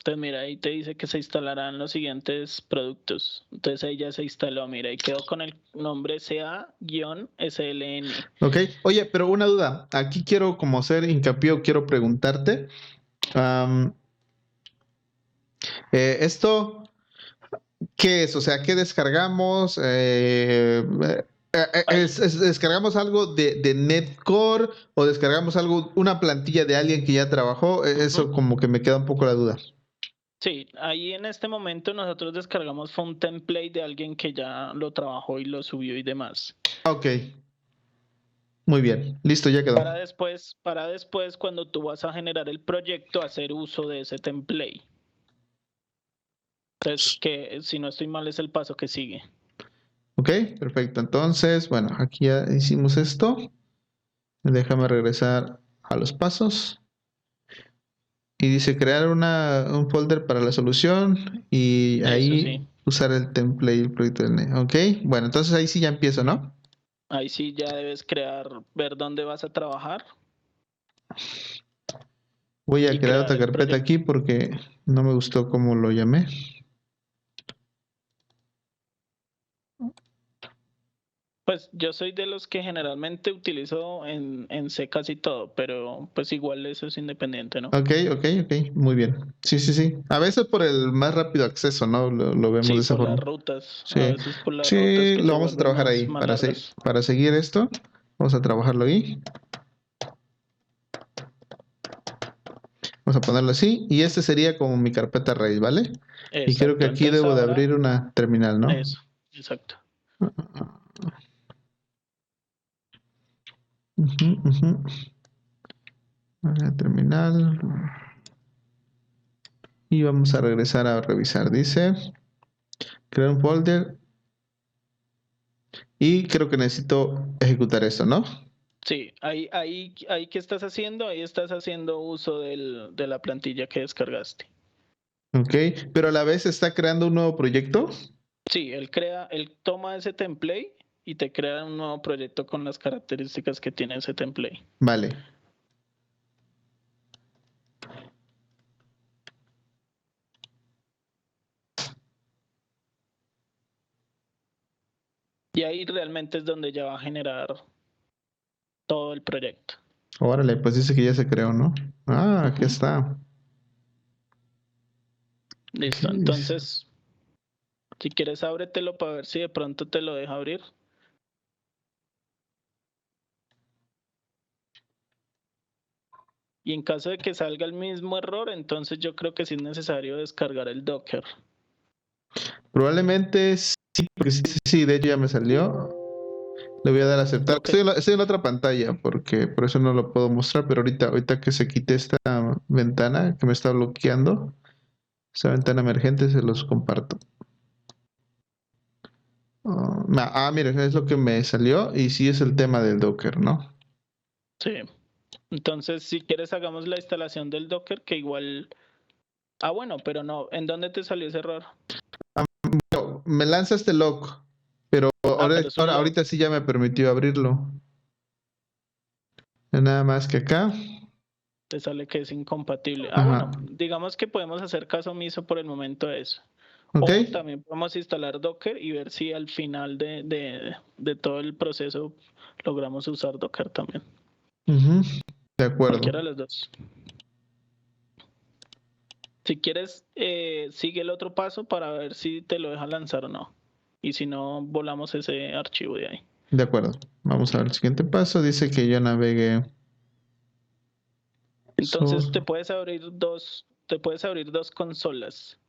Speaker 2: Entonces, mira, ahí te dice que se instalarán los siguientes productos. Entonces ahí ya se instaló, mira, y quedó con el nombre CA-SLN.
Speaker 1: Ok, oye, pero una duda, aquí quiero como hacer hincapié o quiero preguntarte, am, esto, ¿qué es? O sea, ¿qué descargamos?
Speaker 2: Ahí,
Speaker 1: ¿Descargamos algo de Netcore o descargamos una plantilla de alguien que ya trabajó? Eso
Speaker 2: ujú.
Speaker 1: como que me queda un poco la duda.
Speaker 2: Sí, ahí en este momento nosotros descargamos fue un template de alguien que ya lo trabajó y lo subió y demás.
Speaker 1: Ok, muy bien, listo, ya quedó.
Speaker 2: Para después, cuando tú vas a generar el proyecto, hacer uso de ese template. Entonces, que si no estoy mal es el paso que sigue.
Speaker 1: Ok, perfecto. Entonces, bueno, aquí ya hicimos esto. Déjame regresar a los pasos. Y dice crear un folder para la solución y
Speaker 2: Eso sí.
Speaker 1: ahí usar el template, el proyecto de Ok, bueno, entonces ahí sí ya empiezo, ¿no?
Speaker 2: Ahí sí ya debes ver dónde vas a trabajar
Speaker 1: Voy a
Speaker 2: y
Speaker 1: crear
Speaker 2: crear
Speaker 1: otra
Speaker 2: el
Speaker 1: carpeta
Speaker 2: proyecto.
Speaker 1: aquí porque no me gustó cómo lo llamé.
Speaker 2: Pues yo soy de los que generalmente utilizo en C casi todo, pero pues igual eso es independiente, ¿no?
Speaker 1: Ok, muy bien. Sí, sí, sí. A veces por el más rápido acceso, ¿no? Lo vemos de
Speaker 2: Sí,
Speaker 1: esa
Speaker 2: por las
Speaker 1: forma.
Speaker 2: rutas, a
Speaker 1: Sí,
Speaker 2: veces por las rutas
Speaker 1: sí,
Speaker 2: que
Speaker 1: lo
Speaker 2: se
Speaker 1: vamos a
Speaker 2: vuelven
Speaker 1: trabajar ahí
Speaker 2: más largas.
Speaker 1: para seguir esto. Vamos a trabajarlo ahí. Vamos a ponerlo así. Y este sería como mi carpeta raíz, ¿vale? Y creo que
Speaker 2: Exacto,
Speaker 1: aquí
Speaker 2: entonces
Speaker 1: debo de
Speaker 2: ahora
Speaker 1: abrir una terminal, ¿no?
Speaker 2: eso, exacto.
Speaker 1: Ujú. Una terminal. Y vamos a regresar a revisar. Dice, crear un folder. Y creo que necesito ejecutar esto, ¿no?
Speaker 2: Sí, ahí ¿qué estás haciendo? Ahí estás haciendo uso de la plantilla que descargaste.
Speaker 1: Ok, pero a la vez está creando un nuevo proyecto.
Speaker 2: Sí, él toma ese template y te crea un nuevo proyecto con las características que tiene ese template.
Speaker 1: Vale.
Speaker 2: Y ahí realmente es donde ya va a generar todo el proyecto.
Speaker 1: Órale, pues dice que ya se creó, ¿no? Ah, aquí
Speaker 2: Ujú.
Speaker 1: está.
Speaker 2: Listo,
Speaker 1: Aquí dice.
Speaker 2: entonces, si quieres ábretelo para ver si de pronto te lo deja abrir. Y en caso de que salga el mismo error, entonces yo creo que sí es necesario descargar el Docker.
Speaker 1: Probablemente sí, porque sí, de hecho ya me salió. Le voy a dar a aceptar.
Speaker 2: Ok,
Speaker 1: Estoy en la otra pantalla, porque por eso no lo puedo mostrar, pero ahorita que se quite esta ventana que me está bloqueando, esa ventana emergente, se los comparto. Mira, es lo que me salió y sí es el tema del Docker, ¿no?
Speaker 2: sí. Entonces, si quieres, hagamos la instalación del Docker, que igual. Ah, bueno, pero no. ¿En dónde te salió ese error?
Speaker 1: Me lanza este lock, pero
Speaker 2: Ah, pero es un log.
Speaker 1: ahorita sí ya me permitió abrirlo. Nada más que acá.
Speaker 2: Te sale que es incompatible. Ah,
Speaker 1: Ajá.
Speaker 2: bueno, digamos que podemos hacer caso omiso por el momento de eso.
Speaker 1: Ok.
Speaker 2: O también podemos instalar Docker y ver si al final de todo el proceso logramos usar Docker también.
Speaker 1: Ujú. De acuerdo.
Speaker 2: Cualquiera de los dos. Si quieres, sigue el otro paso para ver si te lo deja lanzar o no. Y si no, volamos ese archivo de ahí.
Speaker 1: De acuerdo. Vamos a ver el siguiente paso. Dice que yo navegue.
Speaker 2: Entonces te puedes abrir dos consolas,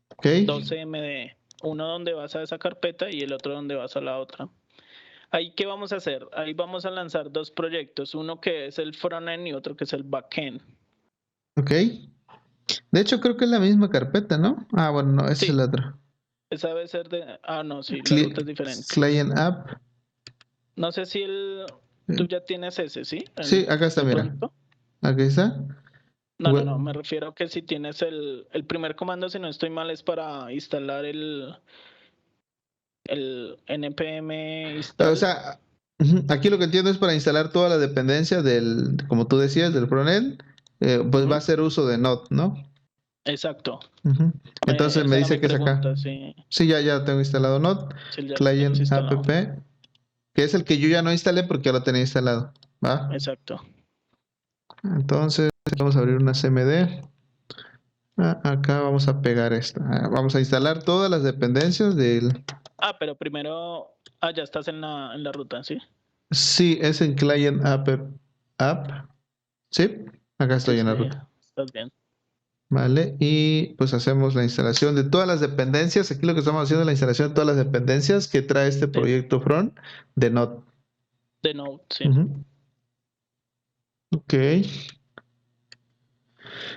Speaker 1: Ok.
Speaker 2: dos CMD, uno donde vas a esa carpeta y el otro donde vas a la otra. Ahí, ¿qué vamos a hacer? Ahí vamos a lanzar dos proyectos, uno que es el frontend y otro que es el backend.
Speaker 1: Ok. De hecho, creo que es la misma carpeta, ¿no? Ah, bueno, no, ese es el
Speaker 2: Sí,
Speaker 1: otro.
Speaker 2: esa debe ser de. Ah, no, sí, la ruta es diferente.
Speaker 1: Client App.
Speaker 2: No sé si tú ya tienes ese, ¿sí?
Speaker 1: Sí, acá está,
Speaker 2: De
Speaker 1: mira.
Speaker 2: pronto.
Speaker 1: Aquí está.
Speaker 2: No, me refiero a que si tienes el primer comando, si no estoy mal, es para instalar el npm
Speaker 1: O
Speaker 2: install.
Speaker 1: sea, aquí lo que entiendo es para instalar toda la dependencia como tú decías, del frontend, pues va a
Speaker 2: Ujú,
Speaker 1: hacer uso de Node, ¿no?
Speaker 2: exacto.
Speaker 1: Ujú. Entonces me
Speaker 2: Esa era
Speaker 1: dice
Speaker 2: mi
Speaker 1: que es acá.
Speaker 2: pregunta, sí,
Speaker 1: Sí, ya tengo instalado Node,
Speaker 2: si ya lo tienes
Speaker 1: Client App,
Speaker 2: instalado.
Speaker 1: que es el que yo ya no instalé porque ya lo tenía instalado. ¿Va?
Speaker 2: Exacto.
Speaker 1: Entonces vamos a abrir una CMD. Acá vamos a pegar esta. Vamos a instalar todas las dependencias del.
Speaker 2: Ah, pero primero, ya estás en la ruta, ¿sí?
Speaker 1: Sí, es en Client App. Sí, acá
Speaker 2: Sí,
Speaker 1: estoy en la
Speaker 2: sí,
Speaker 1: ruta.
Speaker 2: estás bien.
Speaker 1: Vale, y pues hacemos la instalación de todas las dependencias. Aquí lo que estamos haciendo es la instalación de todas las dependencias que trae este
Speaker 2: Sí,
Speaker 1: proyecto front de Node.
Speaker 2: de Node, sí.
Speaker 1: Ujú. Ok.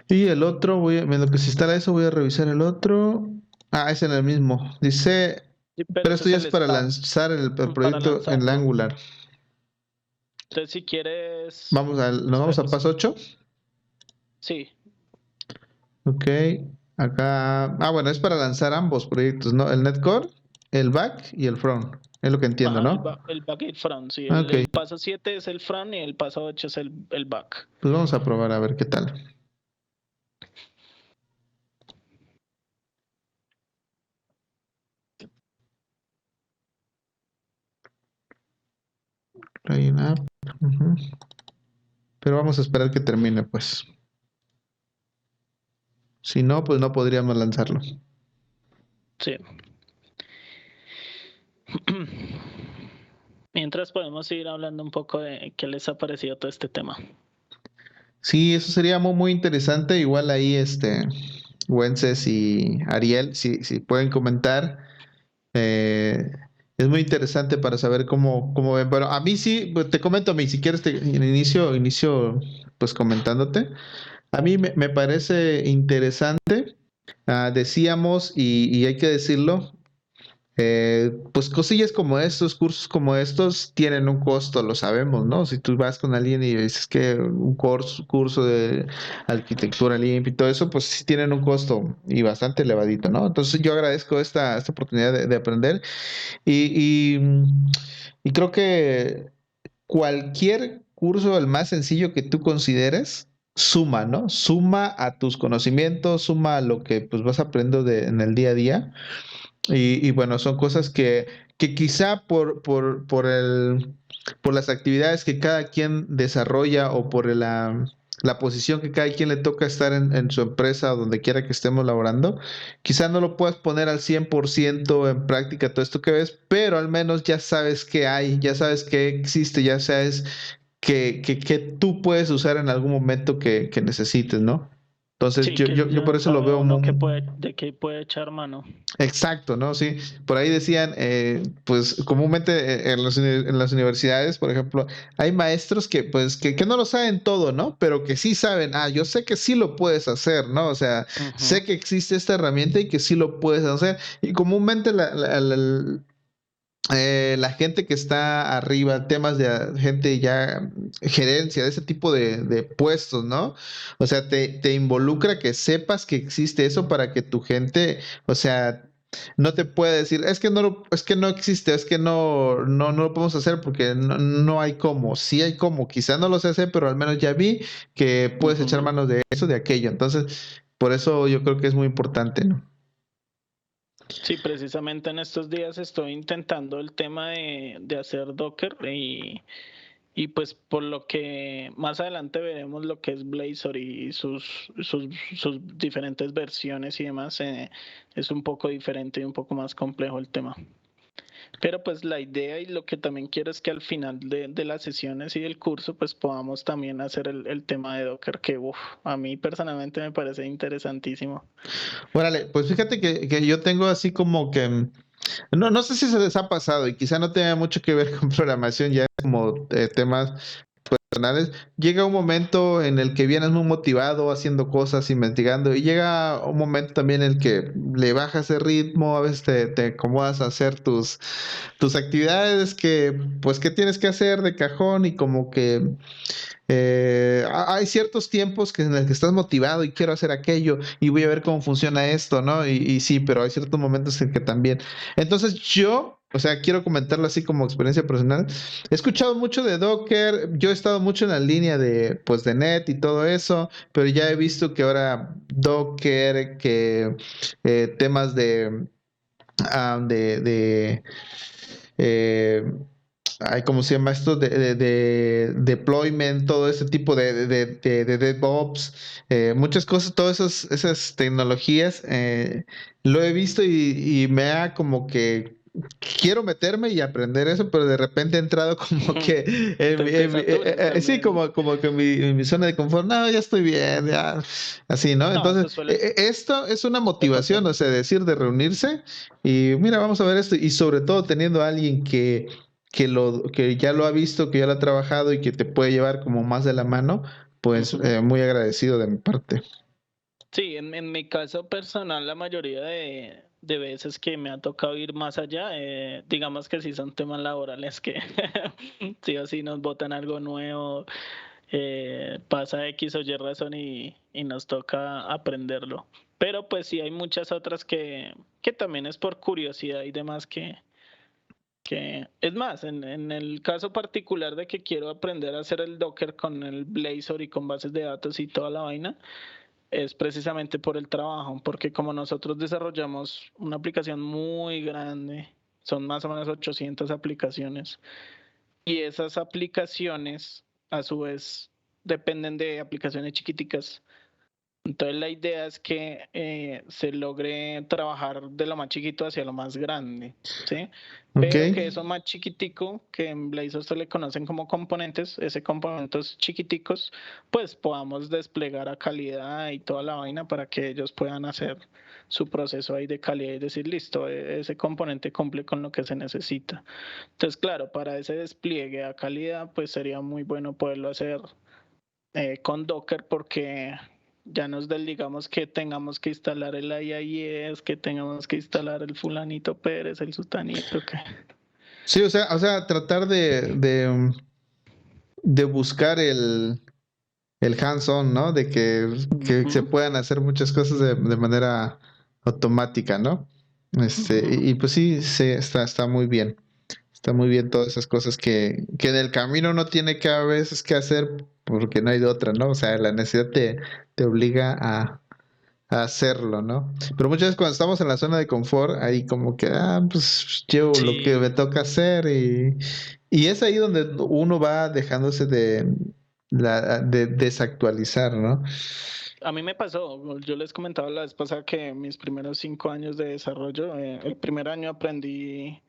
Speaker 1: Y el otro, en lo que se instala eso, voy a revisar el otro. Es en el mismo. Dice,
Speaker 2: Sí, pero
Speaker 1: pero
Speaker 2: ese
Speaker 1: esto
Speaker 2: es
Speaker 1: ya
Speaker 2: el
Speaker 1: es para
Speaker 2: start
Speaker 1: lanzar el
Speaker 2: para
Speaker 1: proyecto en la
Speaker 2: lanzarlo.
Speaker 1: Angular.
Speaker 2: Entonces, si quieres,
Speaker 1: Nos vamos a
Speaker 2: espera,
Speaker 1: paso 8.
Speaker 2: sí,
Speaker 1: Ok. Acá. Bueno, es para lanzar ambos proyectos, ¿no? El Netcore, el back y el front. Es lo que entiendo,
Speaker 2: ajá,
Speaker 1: ¿no?
Speaker 2: el back y el front, sí.
Speaker 1: Ok.
Speaker 2: El paso 7 es el front y el paso 8 es el back.
Speaker 1: Pues vamos a probar a ver qué tal. Pero vamos a esperar que termine, pues. Si no, pues no podríamos lanzarlo.
Speaker 2: Sí. Mientras podemos seguir hablando un poco de qué les ha parecido todo este tema.
Speaker 1: Sí, eso sería muy, muy interesante. Igual ahí, Wences y Ariel, si pueden comentar. Eh, es muy interesante para saber cómo ven. Bueno, a mí sí, pues, te comento a mí, si quieres inicio pues comentándote. A mí me parece interesante. Decíamos, y hay que decirlo, pues cosillas como estos, cursos como estos, tienen un costo, lo sabemos, ¿no? Si tú vas con alguien y dices que un curso de arquitectura limpia y todo eso, pues sí tienen un costo y bastante elevadito, ¿no? Entonces yo agradezco esta oportunidad de aprender y, y creo que cualquier curso, el más sencillo que tú consideres, suma, ¿no? Suma a tus conocimientos, suma a lo que pues vas aprendiendo en el día a día. Y bueno, son cosas que quizá por las actividades que cada quien desarrolla o por la posición que cada quien le toca estar en su empresa o donde quiera que estemos laborando, quizá no lo puedas poner al 100% en práctica todo esto que ves, pero al menos ya sabes qué hay, ya sabes qué existe, ya sabes que tú puedes usar en algún momento que necesites, ¿no? Entonces
Speaker 2: Sí, que
Speaker 1: yo por
Speaker 2: ya
Speaker 1: eso lo
Speaker 2: sabe
Speaker 1: veo
Speaker 2: uno
Speaker 1: muy,
Speaker 2: de qué puede echar mano.
Speaker 1: exacto, ¿no? Sí, por ahí decían, pues comúnmente en las universidades, por ejemplo, hay maestros que pues que no lo saben todo, ¿no? Pero que sí saben, yo sé que sí lo puedes hacer, ¿no? O sea,
Speaker 2: Ujú.
Speaker 1: sé que existe esta herramienta y que sí lo puedes hacer. Y comúnmente la gente que está arriba, temas de gente ya, gerencia, de ese tipo de puestos, ¿no? O sea, te involucra que sepas que existe eso para que tu gente, o sea, no te puede decir, es que no existe, es que no lo podemos hacer porque no hay cómo. Sí hay cómo, quizá no lo sé hacer, pero al menos ya vi que puedes echar
Speaker 2: Ujú.
Speaker 1: manos de eso, de aquello. Entonces, por eso yo creo que es muy importante, ¿no?
Speaker 2: Sí, precisamente en estos días estoy intentando el tema de hacer Docker y pues por lo que más adelante veremos lo que es Blazor y sus diferentes versiones y demás, es un poco diferente y un poco más complejo el tema. Pero pues la idea y lo que también quiero es que al final de las sesiones y del curso pues podamos también hacer el tema de Docker que a mí personalmente me parece interesantísimo.
Speaker 1: Órale, pues fíjate que yo tengo así como que, no sé si se les ha pasado y quizá no tenga mucho que ver con programación, ya como temas personales. Llega un momento en el que vienes muy motivado haciendo cosas, investigando, y llega un momento también en el que le bajas el ritmo, a veces te acomodas a hacer tus actividades pues, que tienes que hacer de cajón y como que hay ciertos tiempos en el que estás motivado y quiero hacer aquello y voy a ver cómo funciona esto, ¿no? Y sí, pero hay ciertos momentos en que también. Entonces yo, o sea, quiero comentarlo así como experiencia personal. He escuchado mucho de Docker, yo he estado mucho en la línea pues, de Net y todo eso, pero ya he visto que ahora Docker, que temas de eh, ¿cómo se llama esto? De deployment, todo ese tipo de DevOps, muchas cosas, todas esas tecnologías, lo he visto y me ha como que quiero meterme y aprender eso, pero de repente he entrado como que
Speaker 2: Te saturas
Speaker 1: sí,
Speaker 2: también.
Speaker 1: como que en mi zona de confort, no, ya estoy bien, ya, así, ¿no?
Speaker 2: No, eso
Speaker 1: Entonces,
Speaker 2: suele
Speaker 1: esto es una
Speaker 2: pasar.
Speaker 1: motivación, o sea, decir de reunirse y mira, vamos a ver esto, y sobre todo teniendo a alguien que ya lo ha visto, que ya lo ha trabajado y que te puede llevar como más de la mano, pues
Speaker 2: Ujú.
Speaker 1: muy agradecido de mi parte.
Speaker 2: Sí, en mi caso personal, la mayoría de veces que me ha tocado ir más allá, digamos que sí son temas laborales que sí o sí nos botan algo nuevo, pasa X o Y razón y nos toca aprenderlo. Pero pues sí hay muchas otras que también es por curiosidad y demás que es más, en el caso particular de que quiero aprender a hacer el Docker con el Blazor y con bases de datos y toda la vaina, es precisamente por el trabajo, porque como nosotros desarrollamos una aplicación muy grande, son más o menos 800 aplicaciones, y esas aplicaciones a su vez dependen de aplicaciones chiquiticas. Entonces la idea es que se logre trabajar de lo más chiquito hacia lo más grande, ¿sí?
Speaker 1: Ok.
Speaker 2: Pero que eso más chiquitico, que en Blazor se le conocen como componentes, ese componentes chiquiticos, pues podamos desplegar a calidad y toda la vaina para que ellos puedan hacer su proceso ahí de calidad y decir, listo, ese componente cumple con lo que se necesita. Entonces, claro, para ese despliegue a calidad, pues sería muy bueno poderlo hacer con Docker porque ya nos desligamos que tengamos que instalar el IIS, que tengamos que instalar el fulanito Pérez, el sutanito, que...
Speaker 1: Sí, tratar de buscar el hands-on, ¿no? De que se
Speaker 2: Ujú,
Speaker 1: puedan hacer muchas cosas de manera automática, ¿no?
Speaker 2: ujú.
Speaker 1: Y pues sí, está muy bien. Está muy bien todas esas cosas que en el camino no tiene que a veces que hacer porque no hay de otra, ¿no? O sea, la necesidad te obliga a hacerlo, ¿no? Pero muchas veces cuando estamos en la zona de confort, ahí como que, pues yo lo que me
Speaker 2: Sí,
Speaker 1: toca hacer y es ahí donde uno va dejándose de desactualizar, ¿no?
Speaker 2: a mí me pasó, yo les comentaba la vez pasada que mis primeros 5 años de desarrollo, el primer año aprendí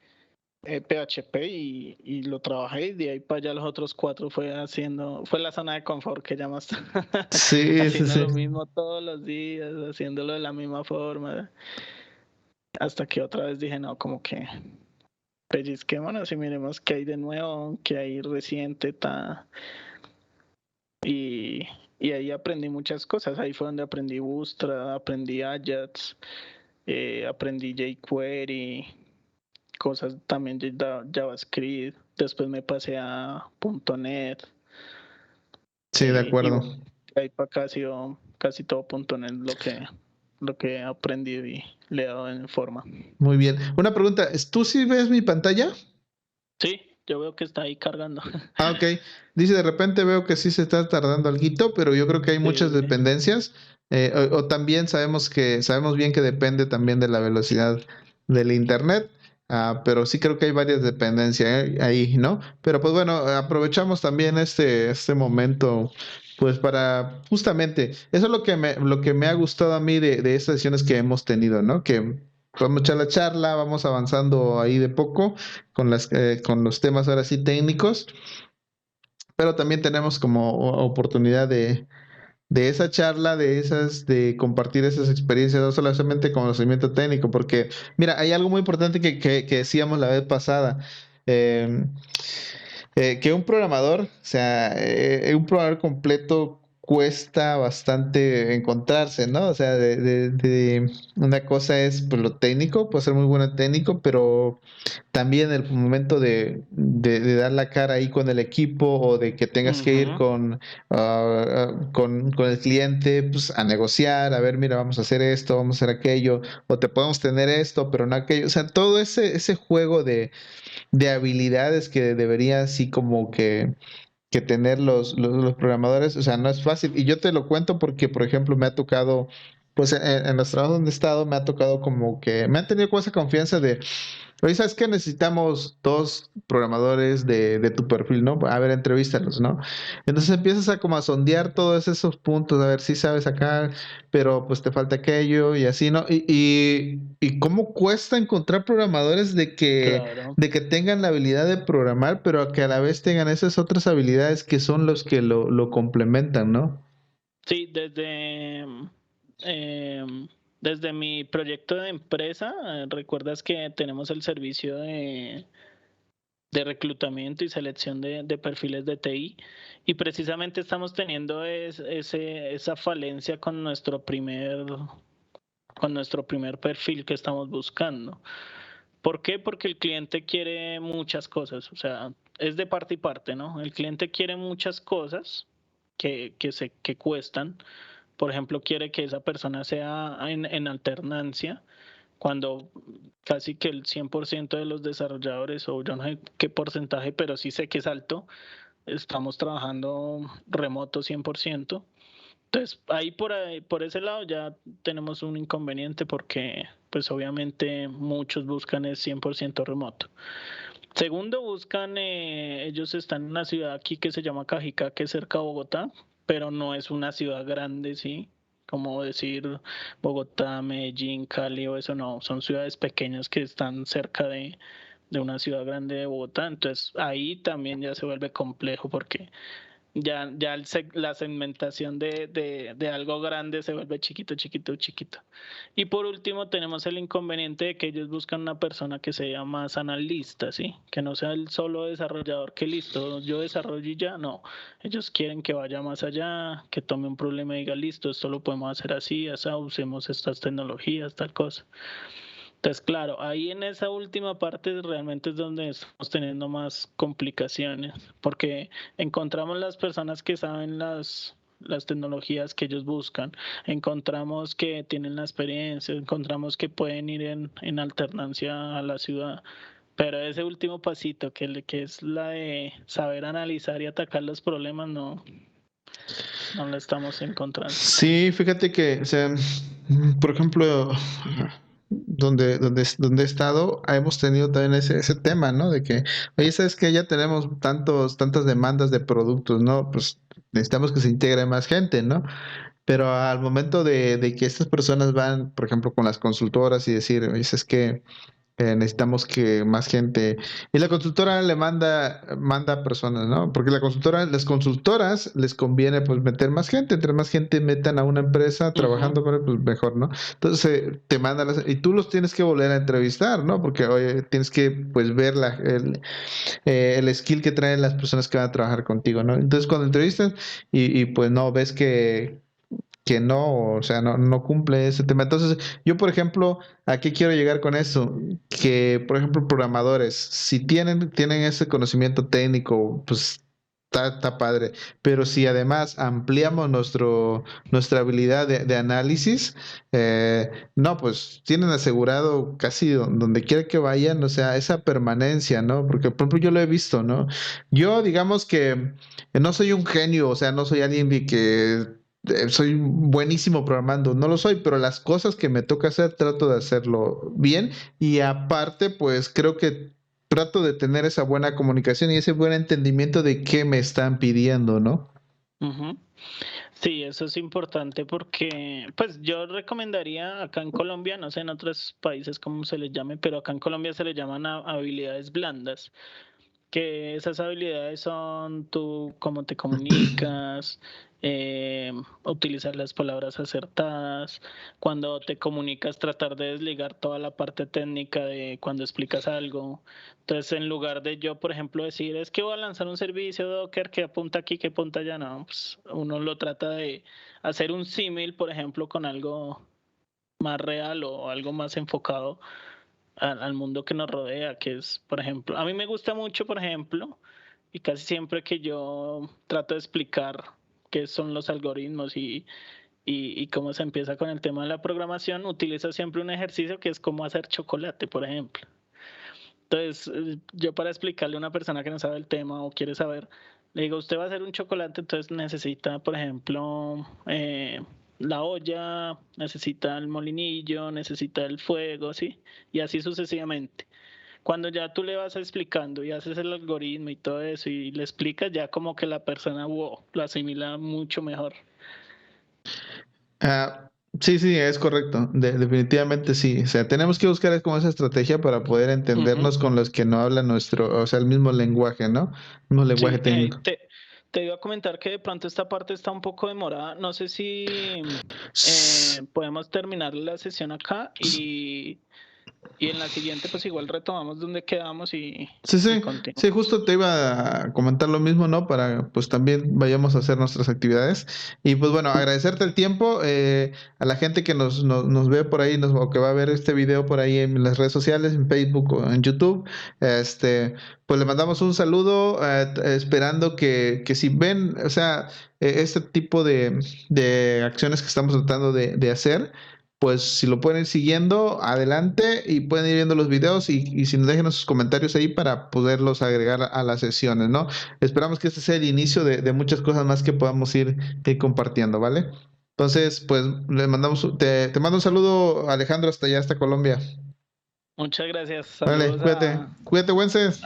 Speaker 2: PHP y lo trabajé y de ahí para allá los otros 4 fue la zona de confort que llamas,
Speaker 1: Sí, sí,
Speaker 2: haciendo
Speaker 1: sí.
Speaker 2: lo mismo todos los días, haciéndolo de la misma forma, hasta que otra vez dije, no, como que pellizquémonos y miremos qué hay de nuevo, qué hay reciente, y, y ahí aprendí muchas cosas, ahí fue donde aprendí Bootstrap, aprendí Ajax, aprendí jQuery, cosas también de JavaScript, después me pasé a .NET,
Speaker 1: Sí, de
Speaker 2: y
Speaker 1: acuerdo.
Speaker 2: bueno, ahí para acá ha sido casi todo .NET lo que he aprendido y le he dado en forma.
Speaker 1: Muy bien. Una pregunta, ¿tú sí ves mi pantalla?
Speaker 2: Sí, yo veo que está ahí cargando.
Speaker 1: Ah, ok. Dice, de repente veo que sí se está tardando alguito, pero yo creo que hay muchas
Speaker 2: Sí,
Speaker 1: dependencias. O también sabemos bien que depende también de la velocidad del internet. Pero sí creo que hay varias dependencias ahí, ¿no? Pero pues bueno, aprovechamos también este momento, pues para justamente, eso es lo que me ha gustado a mí de estas sesiones que hemos tenido, ¿no? Que vamos a echar la charla, vamos avanzando ahí de poco con los temas ahora sí técnicos, pero también tenemos como oportunidad de esa charla, de compartir esas experiencias, no solamente conocimiento técnico, porque mira, hay algo muy importante que decíamos la vez pasada. eh, que un programador, o sea, un programador completo cuesta bastante encontrarse, ¿no? O sea, una cosa es pues, lo técnico, puede ser muy bueno técnico, pero también el momento de dar la cara ahí con el equipo o de que tengas que ir
Speaker 2: ujú,
Speaker 1: con el cliente pues, a negociar, a ver, mira, vamos a hacer esto, vamos a hacer aquello, o te podemos tener esto, pero no aquello. O sea, todo ese juego de habilidades que debería así como que tener los programadores, o sea, no es fácil. Y yo te lo cuento porque, por ejemplo, me ha tocado, pues en los trabajos donde he estado, me ha tocado como que me han tenido con esa confianza de, oye, ¿sabes qué? Necesitamos 2 programadores de tu perfil, ¿no? A ver, entrevístalos, ¿no? Entonces empiezas a como a sondear todos esos puntos, a ver si sabes acá, pero pues te falta aquello y así, ¿no? Y cómo cuesta encontrar programadores
Speaker 2: claro.
Speaker 1: de que tengan la habilidad de programar, pero que a la vez tengan esas otras habilidades que son los que lo complementan, ¿no?
Speaker 2: Sí, em, desde mi proyecto de empresa, recuerdas que tenemos el servicio de reclutamiento y selección de perfiles de TI y precisamente estamos teniendo esa falencia con nuestro primer perfil que estamos buscando. ¿Por qué? Porque el cliente quiere muchas cosas, o sea, es de parte y parte, ¿no? El cliente quiere muchas cosas que cuestan. Por ejemplo, quiere que esa persona sea en alternancia, cuando casi que el 100% de los desarrolladores, o yo no sé qué porcentaje, pero sí sé que es alto, estamos trabajando remoto 100%. Entonces, ahí por ese lado ya tenemos un inconveniente porque pues obviamente muchos buscan el 100% remoto. Segundo, buscan, ellos están en una ciudad aquí que se llama Cajicá, que es cerca de Bogotá, pero no es una ciudad grande, ¿sí? Como decir Bogotá, Medellín, Cali o eso, no, son ciudades pequeñas que están cerca de una ciudad grande de Bogotá, entonces ahí también ya se vuelve complejo porque ya la segmentación de algo grande se vuelve chiquito, chiquito, chiquito. Y por último tenemos el inconveniente de que ellos buscan una persona que sea más analista, ¿sí? Que no sea el solo desarrollador que listo, yo desarrollo y ya, no. Ellos quieren que vaya más allá, que tome un problema y diga, listo, esto lo podemos hacer así, así, usemos estas tecnologías, tal cosa. Entonces, claro, ahí en esa última parte realmente es donde estamos teniendo más complicaciones, porque encontramos las personas que saben las tecnologías que ellos buscan, encontramos que tienen la experiencia, encontramos que pueden ir en alternancia a la ciudad, pero ese último pasito, que es la de saber analizar y atacar los problemas, no lo estamos encontrando.
Speaker 1: Sí, fíjate que, o sea, por ejemplo, donde he estado, hemos tenido también ese tema, ¿no? De que, oye, sabes que ya tenemos tantas demandas de productos, ¿no? Pues necesitamos que se integre más gente, ¿no? Pero al momento de que estas personas van, por ejemplo, con las consultoras y decir, oye, es que necesitamos que más gente. Y la consultora manda personas, ¿no? Porque las consultoras les conviene pues meter más gente, entre más gente metan a una empresa trabajando con él, pues mejor, ¿no? Entonces te mandan y tú los tienes que volver a entrevistar, ¿no? Porque oye, tienes que pues ver el skill que traen las personas que van a trabajar contigo, ¿no? Entonces cuando entrevistas y pues no ves que no, o sea, no cumple ese tema. Entonces, yo, por ejemplo, ¿a qué quiero llegar con eso? Que, por ejemplo, programadores, si tienen ese conocimiento técnico, pues está padre. Pero si además ampliamos nuestra habilidad de análisis, no, pues tienen asegurado casi donde quiera que vayan, o sea, esa permanencia, ¿no? Porque, por ejemplo, yo lo he visto, ¿no? Yo, digamos que no soy un genio, o sea, no soy alguien de que soy buenísimo programando, no lo soy, pero las cosas que me toca hacer trato de hacerlo bien y aparte pues creo que trato de tener esa buena comunicación y ese buen entendimiento de qué me están pidiendo, ¿no?
Speaker 2: Uh-huh. Sí, eso es importante porque, pues yo recomendaría acá en Colombia, no sé en otros países cómo se les llame, pero acá en Colombia se les llaman habilidades blandas, que esas habilidades son tú cómo te comunicas, utilizar las palabras acertadas, cuando te comunicas tratar de desligar toda la parte técnica de cuando explicas algo. Entonces, en lugar de yo, por ejemplo, decir, es que voy a lanzar un servicio Docker que apunta aquí, que apunta allá, no, pues uno lo trata de hacer un símil, por ejemplo, con algo más real o algo más enfocado al mundo que nos rodea, que es, por ejemplo, a mí me gusta mucho, por ejemplo, y casi siempre que yo trato de explicar qué son los algoritmos y cómo se empieza con el tema de la programación, utilizo siempre un ejercicio que es cómo hacer chocolate, por ejemplo. Entonces, yo para explicarle a una persona que no sabe el tema o quiere saber, le digo, usted va a hacer un chocolate, entonces necesita, por ejemplo, la olla, necesita el molinillo, necesita el fuego, ¿sí? Y así sucesivamente. Cuando ya tú le vas explicando y haces el algoritmo y todo eso y le explicas, ya como que la persona, wow, lo asimila mucho mejor.
Speaker 1: Ah, sí, es correcto, definitivamente sí. O sea, tenemos que buscar como esa estrategia para poder entendernos con los que no hablan o sea, el mismo lenguaje, ¿no? El mismo lenguaje
Speaker 2: Sí,
Speaker 1: técnico.
Speaker 2: te iba a comentar que de pronto esta parte está un poco demorada. No sé si podemos terminar la sesión acá y en la siguiente pues igual retomamos donde quedamos y
Speaker 1: Sí,
Speaker 2: continuamos.
Speaker 1: sí, justo te iba a comentar lo mismo, ¿no? Para pues también vayamos a hacer nuestras actividades. Y pues bueno, agradecerte el tiempo, a la gente que nos ve por ahí, o que va a ver este video por ahí en las redes sociales, en Facebook o en YouTube, pues le mandamos un saludo, esperando que si ven, o sea, este tipo de acciones que estamos tratando de hacer, pues si lo pueden ir siguiendo, adelante y pueden ir viendo los videos y si nos dejen sus comentarios ahí para poderlos agregar a las sesiones, ¿no? Esperamos que este sea el inicio de muchas cosas más que podamos ir compartiendo, ¿vale? Entonces, pues te mando un saludo, Alejandro, hasta allá, hasta Colombia.
Speaker 2: Muchas gracias.
Speaker 1: Vale,
Speaker 2: Saludos
Speaker 1: cuídate. Cuídate, Wences.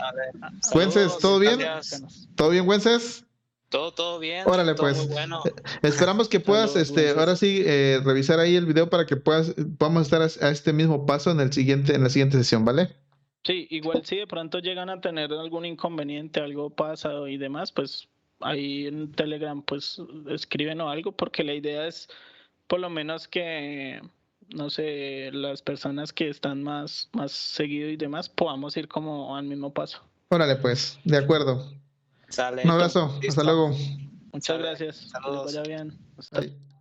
Speaker 1: Wences, ¿todo bien?
Speaker 3: Gracias.
Speaker 1: ¿Todo bien, Wences?
Speaker 3: Todo bien.
Speaker 1: Órale,
Speaker 3: todo
Speaker 1: pues.
Speaker 3: muy bueno.
Speaker 1: Esperamos que puedas,
Speaker 2: Saludos, Wences.
Speaker 1: ahora sí, revisar ahí el video para que podamos estar a este mismo paso en la siguiente sesión, ¿vale?
Speaker 2: Sí, igual si de pronto llegan a tener algún inconveniente, algo pasa y demás, pues ahí en Telegram pues escriben o algo, porque la idea es por lo menos que, no sé, las personas que están más seguido y demás podamos ir como al mismo paso.
Speaker 1: Órale, pues, de acuerdo.
Speaker 3: Sale.
Speaker 1: Un abrazo,
Speaker 3: Listo.
Speaker 1: hasta luego.
Speaker 2: Muchas
Speaker 3: Sale.
Speaker 2: gracias. Que les
Speaker 3: Saludos.
Speaker 2: vaya bien. Hasta
Speaker 1: Bye.